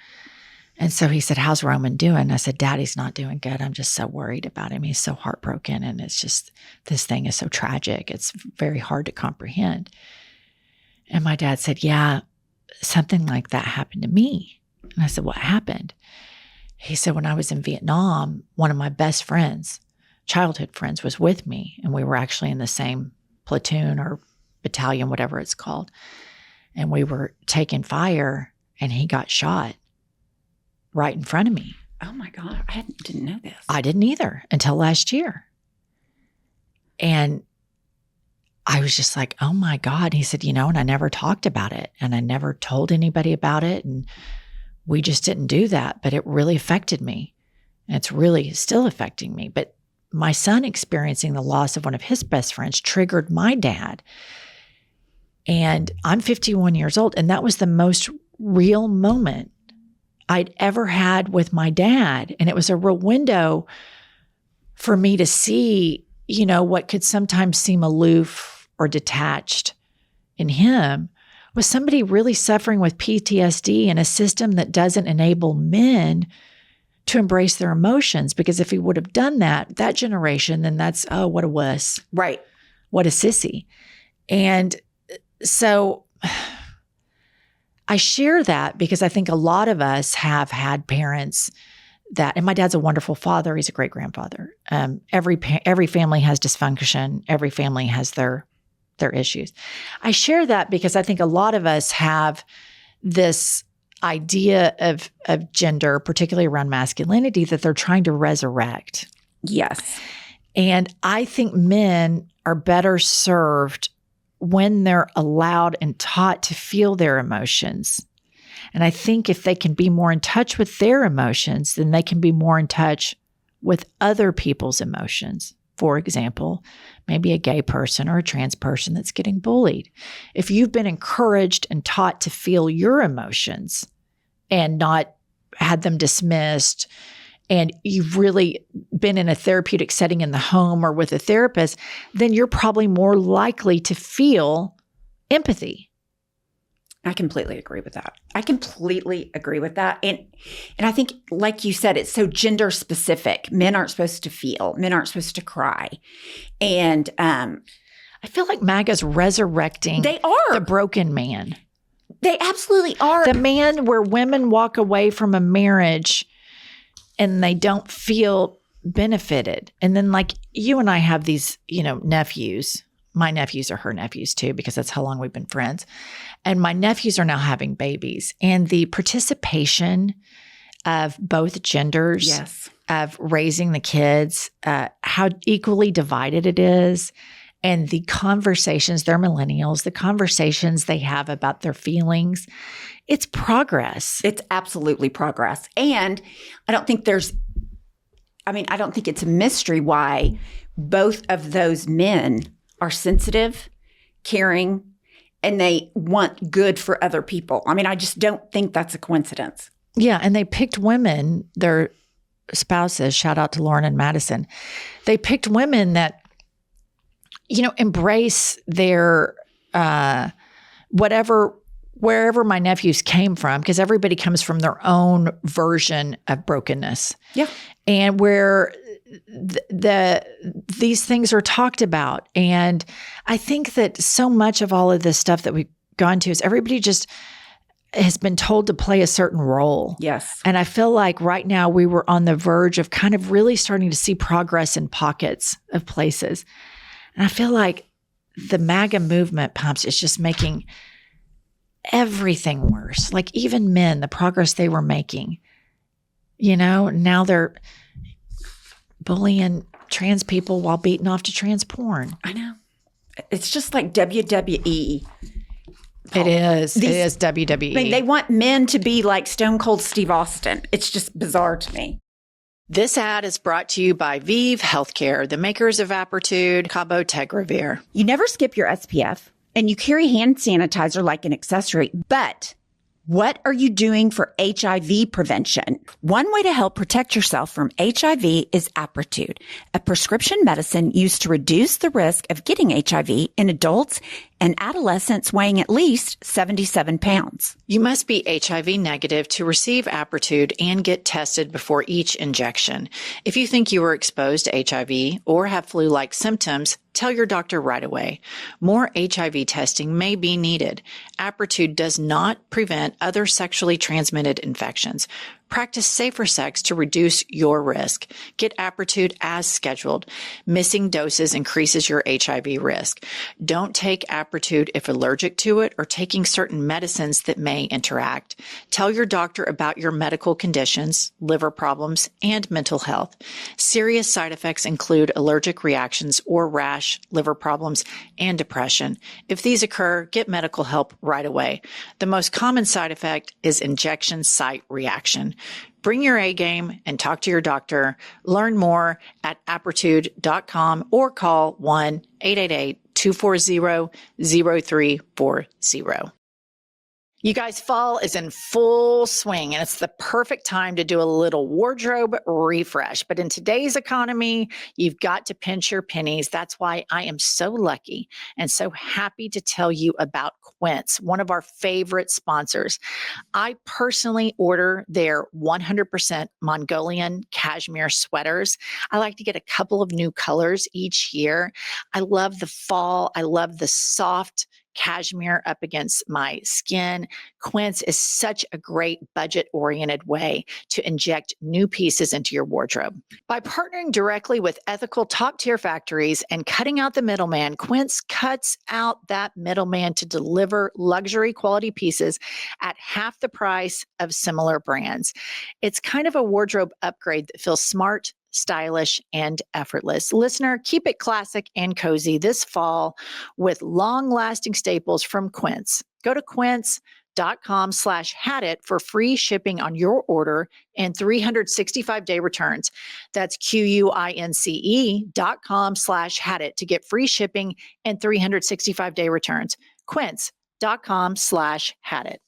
And so he said, how's Roman doing? And I said, Daddy's not doing good. I'm just so worried about him. He's so heartbroken. And it's just, this thing is so tragic. It's very hard to comprehend. And my dad said, yeah, something like that happened to me. And I said, what happened? He said, when I was in Vietnam, one of my best friends, childhood friends, was with me. And we were actually in the same platoon or battalion, whatever it's called. And we were taking fire, and he got shot right in front of me. Oh my God. I didn't know this. I didn't either until last year. And I was just like, oh my God. And he said, and I never talked about it, and I never told anybody about it. And we just didn't do that, but it really affected me. And it's really still affecting me. But my son experiencing the loss of one of his best friends triggered my dad. And I'm 51 years old, and that was the most real moment I'd ever had with my dad. And it was a real window for me to see, what could sometimes seem aloof or detached in him was somebody really suffering with PTSD in a system that doesn't enable men to embrace their emotions. Because if he would have done that generation, then that's, oh, what a wuss. Right. What a sissy. And so I share that because I think a lot of us have had parents that, and my dad's a wonderful father. He's a great grandfather. Every family has dysfunction. Every family has their issues. I share that because I think a lot of us have this idea of gender, particularly around masculinity, that they're trying to resurrect. Yes. And I think men are better served when they're allowed and taught to feel their emotions. And I think if they can be more in touch with their emotions, then they can be more in touch with other people's emotions. For example, maybe a gay person or a trans person that's getting bullied. If you've been encouraged and taught to feel your emotions and not had them dismissed, and you've really been in a therapeutic setting in the home or with a therapist, then you're probably more likely to feel empathy. I completely agree with that. And I think, like you said, it's so gender specific. Men aren't supposed to feel. Men aren't supposed to cry. And I feel like MAGA's resurrecting the broken man. They absolutely are. The man where women walk away from a marriage and they don't feel benefited. And then like you and I have these, nephews. My nephews are her nephews too, because that's how long we've been friends. And my nephews are now having babies. And the participation of both genders, yes, of raising the kids, how equally divided it is, and the conversations, they're millennials, the conversations they have about their feelings, it's progress. It's absolutely progress. And I don't think it's a mystery why both of those men are sensitive, caring, and they want good for other people. I just don't think that's a coincidence. Yeah, and they picked women, their spouses, shout out to Lauren and Madison. They picked women that, embrace their wherever my nephews came from, because everybody comes from their own version of brokenness. Yeah. And where these things are talked about. And I think that so much of all of this stuff that we've gone to is everybody just has been told to play a certain role. Yes. And I feel like right now we were on the verge of kind of really starting to see progress in pockets of places. And I feel like the MAGA movement, Pumps, is just making everything worse. Like even men, the progress they were making, now they're bullying trans people while beating off to trans porn. I know. It's just like WWE. It is WWE. I mean, they want men to be like Stone Cold Steve Austin. It's just bizarre to me. This ad is brought to you by Vive Healthcare, the makers of Apertude, Cabotegravir. You never skip your SPF, and you carry hand sanitizer like an accessory, but what are you doing for HIV prevention? One way to help protect yourself from HIV is Apertude, a prescription medicine used to reduce the risk of getting HIV in adults and adolescents weighing at least 77 pounds. You must be HIV negative to receive Apertude and get tested before each injection. If you think you were exposed to HIV or have flu-like symptoms, tell your doctor right away. More HIV testing may be needed. Apertude does not prevent other sexually transmitted infections. Practice safer sex to reduce your risk. Get Apertude as scheduled. Missing doses increases your HIV risk. Don't take Apertude if allergic to it or taking certain medicines that may interact. Tell your doctor about your medical conditions, liver problems, and mental health. Serious side effects include allergic reactions or rash, liver problems, and depression. If these occur, get medical help right away. The most common side effect is injection site reaction. Bring your A game and talk to your doctor. Learn more at apertude.com or call 1-888-240-0340. You guys, fall is in full swing and it's the perfect time to do a little wardrobe refresh. But in today's economy, you've got to pinch your pennies. That's why I am so lucky and so happy to tell you about Quince, one of our favorite sponsors. I personally order their 100% Mongolian cashmere sweaters. I like to get a couple of new colors each year. I love the fall. I love the soft cashmere up against my skin. Quince is such a great budget-oriented way to inject new pieces into your wardrobe. By partnering directly with ethical top-tier factories and cutting out the middleman, Quince cuts out that middleman to deliver luxury quality pieces at half the price of similar brands. It's kind of a wardrobe upgrade that feels smart, stylish, and effortless. Listener, keep it classic and cozy this fall with long-lasting staples from Quince. Go to quince.com/hadit for free shipping on your order and 365-day returns. That's QUINCE.com/hadit to get free shipping and 365-day returns. Quince.com/hadit.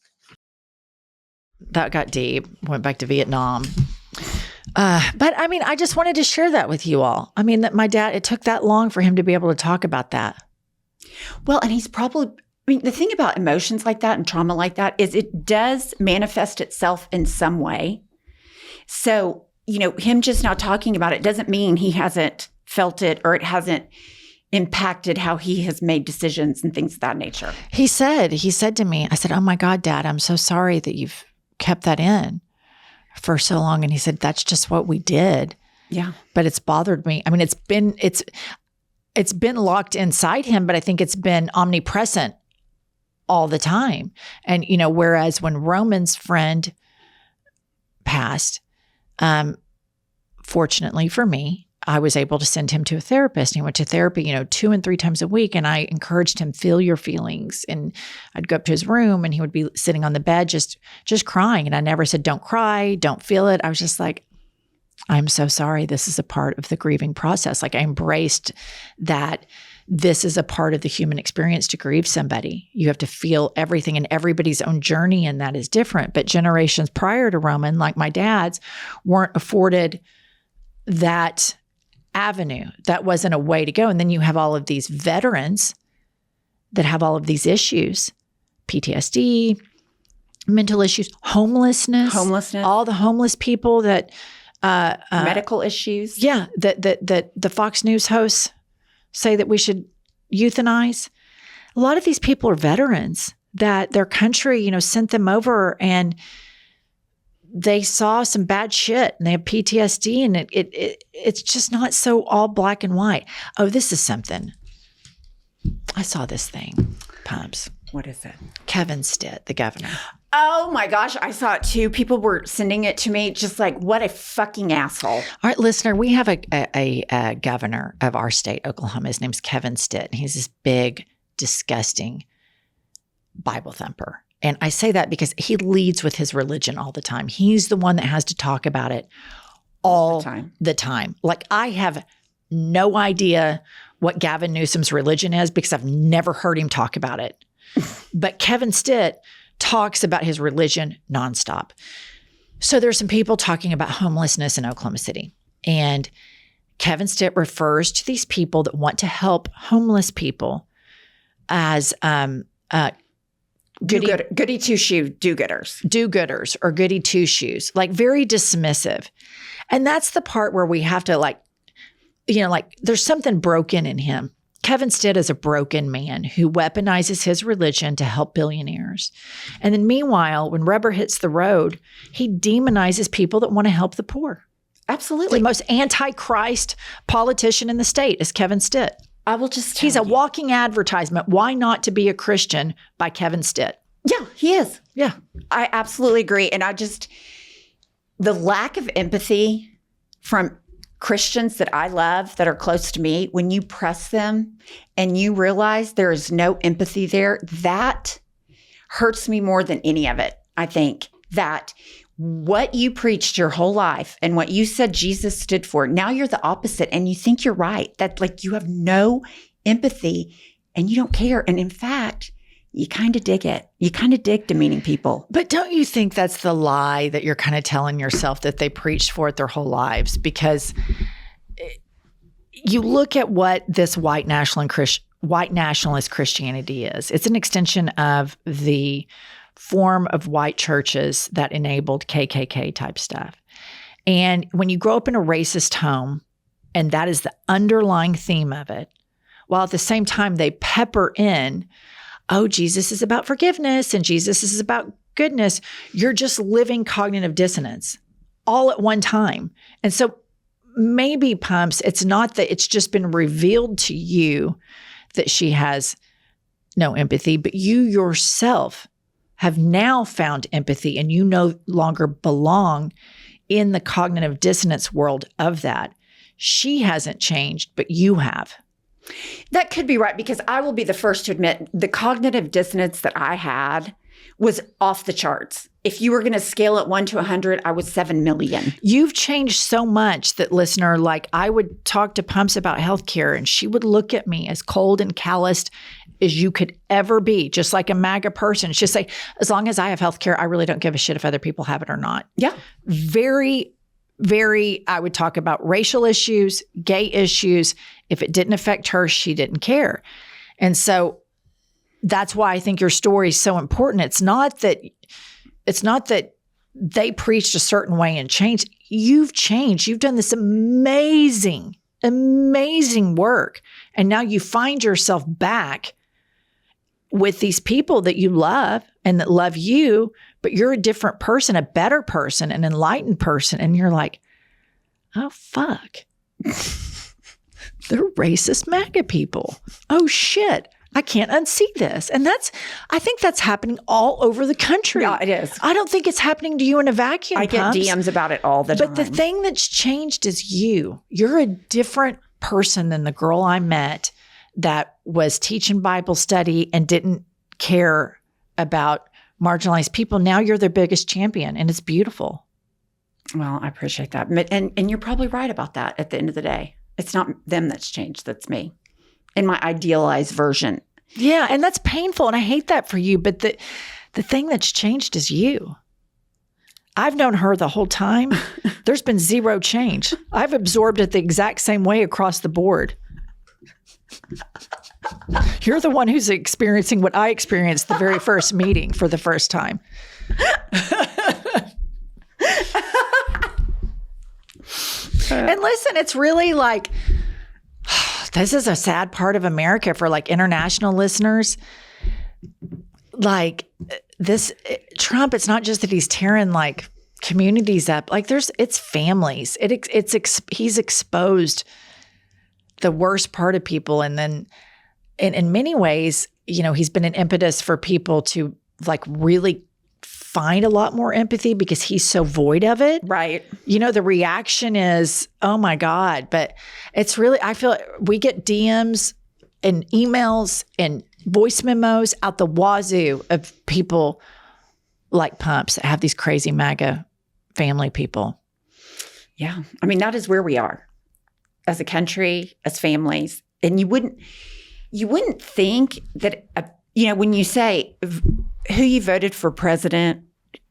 That got deep. Went back to Vietnam. But I mean, I just wanted to share that with you all. I mean, that my dad, it took that long for him to be able to talk about that. Well, and he's probably, I mean, the thing about emotions like that and trauma like that is it does manifest itself in some way. So, you know, him just now talking about it doesn't mean he hasn't felt it or it hasn't impacted how he has made decisions and things of that nature. He said to me, I said, "Oh my God, Dad, I'm so sorry that you've kept that in for so long." And he said, "That's just what we did." Yeah. But it's bothered me. I mean, it's been locked inside him, but I think it's been omnipresent all the time. And, you know, whereas when Roman's friend passed, fortunately for me, I was able to send him to a therapist. And he went to therapy, 2 and 3 times a week. And I encouraged him, feel your feelings. And I'd go up to his room and he would be sitting on the bed, just crying. And I never said, don't cry, don't feel it. I was just like, I'm so sorry. This is a part of the grieving process. Like I embraced that this is a part of the human experience to grieve somebody. You have to feel everything, and everybody's own journey and that is different. But generations prior to Roman, like my dad's, weren't afforded that avenue. That wasn't a way to go. And then you have all of these veterans that have all of these issues, PTSD, mental issues, homelessness, all the homeless people that, medical issues. Yeah. That the Fox News hosts say that we should euthanize. A lot of these people are veterans that their country, sent them over and they saw some bad shit and they have PTSD, and it's just not so all black and white. Oh, this is something. I saw this thing, Pumps. What is it? Kevin Stitt, the governor. Oh my gosh, I saw it too. People were sending it to me just like, what a fucking asshole. All right, listener, we have a governor of our state, Oklahoma. His name's Kevin Stitt. And he's this big, disgusting Bible thumper. And I say that because he leads with his religion all the time. He's the one that has to talk about it all the time. Like, I have no idea what Gavin Newsom's religion is because I've never heard him talk about it. But Kevin Stitt talks about his religion nonstop. So there's some people talking about homelessness in Oklahoma City. And Kevin Stitt refers to these people that want to help homeless people as goody two-shoe do-gooders. Do-gooders or goody two-shoes, like very dismissive. And that's the part where we have to like there's something broken in him. Kevin Stitt is a broken man who weaponizes his religion to help billionaires. And then meanwhile, when rubber hits the road, he demonizes people that want to help the poor. Absolutely. The most anti-Christ politician in the state is Kevin Stitt. I will just tell He's a walking advertisement. Why not to be a Christian by Kevin Stitt? Yeah, he is. Yeah. I absolutely agree. And the lack of empathy from Christians that I love that are close to me, when you press them and you realize there is no empathy there, that hurts me more than any of it. I think that what you preached your whole life and what you said Jesus stood for, now you're the opposite and you think you're right. That like you have no empathy and you don't care. And in fact, you kind of dig it. You kind of dig demeaning people. But don't you think that's the lie that you're kind of telling yourself that they preached for it their whole lives? Because you look at what this white nationalist Christianity is. It's an extension of the form of white churches that enabled KKK type stuff. And when you grow up in a racist home, and that is the underlying theme of it, while at the same time they pepper in, oh, Jesus is about forgiveness and Jesus is about goodness, you're just living cognitive dissonance all at one time. And so maybe, Pumps, it's not that it's just been revealed to you that she has no empathy, but you yourself have now found empathy and you no longer belong in the cognitive dissonance world of that. She hasn't changed, but you have. That could be right, because I will be the first to admit the cognitive dissonance that I had was off the charts. If you were going to scale it 1 to 100, I was 7 million. You've changed so much that, listener, like I would talk to Pumps about healthcare and she would look at me as cold and calloused as you could ever be, just like a MAGA person. She'd say, as long as I have healthcare, I really don't give a shit if other people have it or not. Yeah. Very, I would talk about racial issues, gay issues. If it didn't affect her, she didn't care. And so that's why I think your story is so important. It's not that they preached a certain way and changed. You've changed. You've done this amazing work. And now you find yourself back with these people that you love and that love you, but you're a different person, a better person, an enlightened person. And you're like, oh, fuck. They're racist MAGA people. Oh, shit. I can't unsee this. And I think that's happening all over the country. Yeah, it is. I don't think it's happening to you in a vacuum. I get DMs about it all the time. But the thing that's changed is you. You're a different person than the girl I met that was teaching Bible study and didn't care about marginalized people. Now you're their biggest champion, and it's beautiful. Well, I appreciate that. And you're probably right about that at the end of the day. It's not them that's changed, that's me. In my idealized version. Yeah, and that's painful, and I hate that for you, but the thing that's changed is you. I've known her the whole time. There's been zero change. I've absorbed it the exact same way across the board. You're the one who's experiencing what I experienced the very first meeting for the first time. And listen, it's really like, this is a sad part of America for like international listeners. Like this Trump, it's not just that he's tearing like communities up. Like it's families. He's exposed the worst part of people. And then in many ways, you know, he's been an impetus for people to like really find a lot more empathy because he's so void of it. Right. You know, the reaction is, oh my God. But it's really, I feel we get DMs and emails and voice memos out the wazoo of people like Pumps that have these crazy MAGA family people. Yeah. I mean, that is where we are as a country, as families. And you wouldn't think that, when you say who you voted for president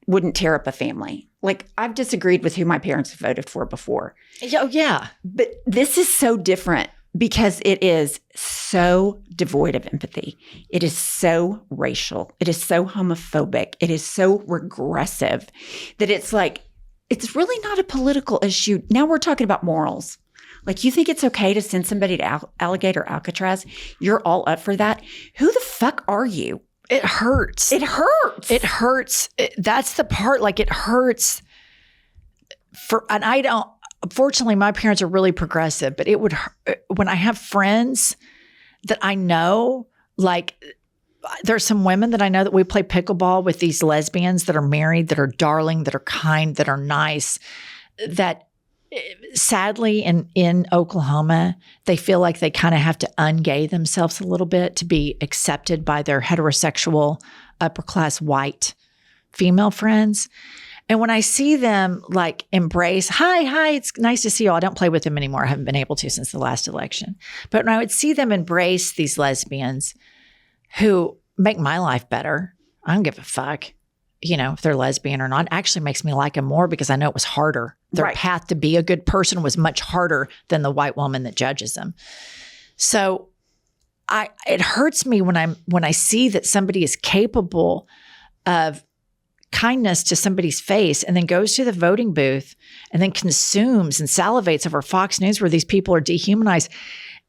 wouldn't tear up a family. Like, I've disagreed with who my parents have voted for before. Oh, yeah. But this is so different because it is so devoid of empathy. It is so racial. It is so homophobic. It is so regressive that it's like, it's really not a political issue. Now we're talking about morals. Like, you think it's okay to send somebody to Alligator Alcatraz? You're all up for that? Who the fuck are you? It hurts. It hurts. It hurts. That's the part. Like, it hurts. And I don't. Fortunately, my parents are really progressive. But it would when I have friends that I know. Like, there's some women that I know that we play pickleball with, these lesbians that are married, that are darling, that are kind, that are nice. That sadly, in Oklahoma, they feel like they kind of have to ungay themselves a little bit to be accepted by their heterosexual, upper class white female friends. And when I see them like embrace, hi, it's nice to see you all. I don't play with them anymore. I haven't been able to since the last election. But when I would see them embrace these lesbians who make my life better, I don't give a fuck, if they're lesbian or not. It actually makes me like them more because I know it was harder. Their path to be a good person was much harder than the white woman that judges them. So it hurts me when I see that somebody is capable of kindness to somebody's face and then goes to the voting booth and then consumes and salivates over Fox News where these people are dehumanized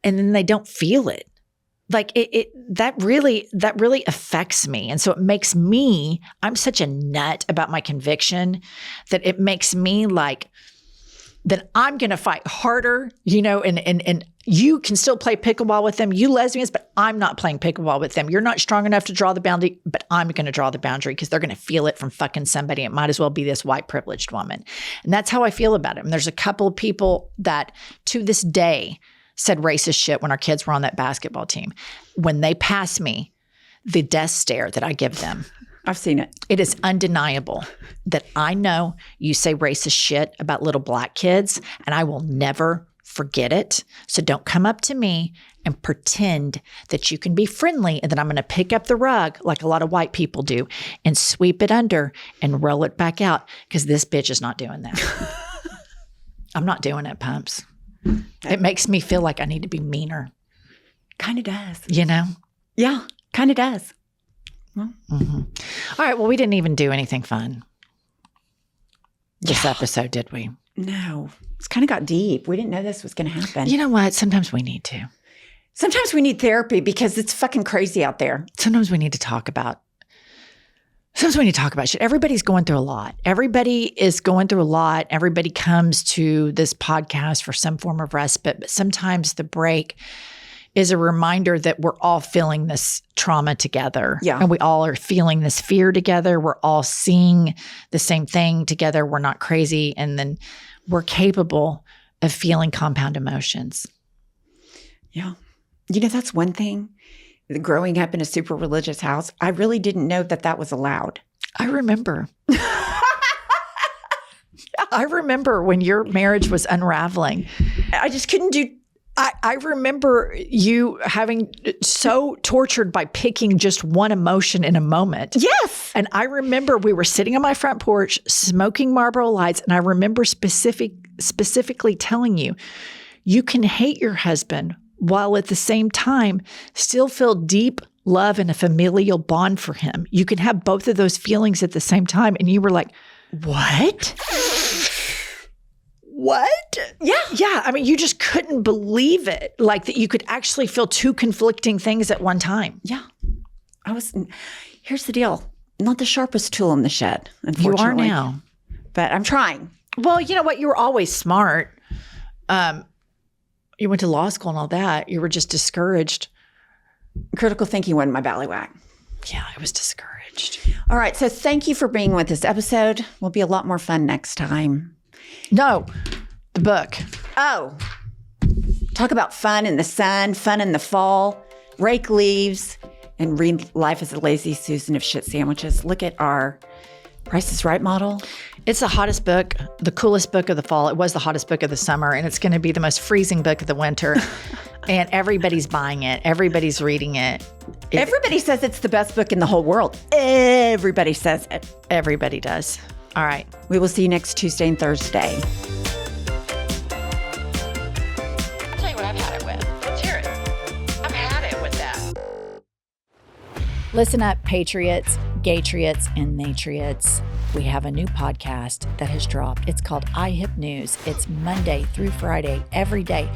and then they don't feel it. Like that really affects me. And so it makes me, I'm such a nut about my conviction that it makes me like that I'm going to fight harder, and you can still play pickleball with them, you lesbians, but I'm not playing pickleball with them. You're not strong enough to draw the boundary, but I'm going to draw the boundary because they're going to feel it from fucking somebody. It might as well be this white privileged woman. And that's how I feel about it. And there's a couple of people that to this day said racist shit when our kids were on that basketball team. When they pass me, the death stare that I give them. I've seen it. It is undeniable that I know you say racist shit about little black kids, and I will never forget it. So don't come up to me and pretend that you can be friendly and that I'm going to pick up the rug like a lot of white people do and sweep it under and roll it back out because this bitch is not doing that. I'm not doing it, Pumps. It makes me feel like I need to be meaner. Kind of does. Yeah, kind of does. Well. Mm-hmm. All right. Well, we didn't even do anything fun this episode, did we? No. It's kind of got deep. We didn't know this was going to happen. You know what? Sometimes we need to. Sometimes we need therapy because it's fucking crazy out there. Sometimes we need to talk about shit. Everybody's going through a lot. Everybody is going through a lot. Everybody comes to this podcast for some form of respite, but sometimes the break is a reminder that we're all feeling this trauma together. Yeah. And we all are feeling this fear together. We're all seeing the same thing together. We're not crazy. And then we're capable of feeling compound emotions. Yeah. That's one thing. Growing up in a super religious house, I really didn't know that was allowed. I remember. I remember when your marriage was unraveling. I just couldn't do. I remember you having so tortured by picking just one emotion in a moment. Yes. And I remember we were sitting on my front porch smoking Marlboro Lights. And I remember specifically telling you, you can hate your husband while at the same time still feel deep love and a familial bond for him. You can have both of those feelings at the same time. And you were like, what? What? Yeah. Yeah. I mean, you just couldn't believe it. Like that you could actually feel two conflicting things at one time. Yeah. Here's the deal. Not the sharpest tool in the shed, unfortunately. You are now. But I'm trying. Well, you know what? You were always smart. You went to law school and all that. You were just discouraged. Critical thinking wasn't my ballywhack. Yeah, I was discouraged. All right. So thank you for being with this episode. Will be a lot more fun next time. No, the book. Oh, talk about fun in the sun, fun in the fall, rake leaves, and read Life as a Lazy Susan of Shit Sandwiches, look at our Price is Right model. It's the hottest book, the coolest book of the fall. It was the hottest book of the summer, and it's going to be the most freezing book of the winter. And everybody's buying it. Everybody's reading it. Everybody says it's the best book in the whole world. Everybody says it. Everybody does. All right. We will see you next Tuesday and Thursday. I'll tell you what I've had it with. Let's hear it. I've had it with that. Listen up, patriots, gaytriots, and natriots. We have a new podcast that has dropped. It's called iHip News. It's Monday through Friday, every day,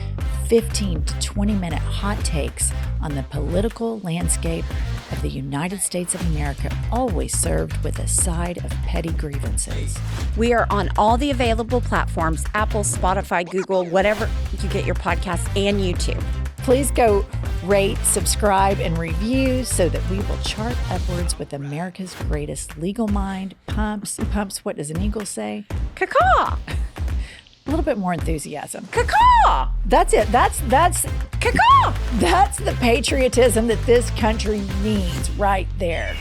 15 to 20-minute hot takes on the political landscape of the United States of America, always served with a side of petty grievances. We are on all the available platforms, Apple, Spotify, Google, whatever you get your podcasts, and YouTube. Please go rate, subscribe, and review so that we will chart upwards with America's greatest legal mind. Pumps, what does an eagle say? Caw-caw! A little bit more enthusiasm. Caw-caw! That's it. That's Caw-caw! That's the patriotism that this country needs right there.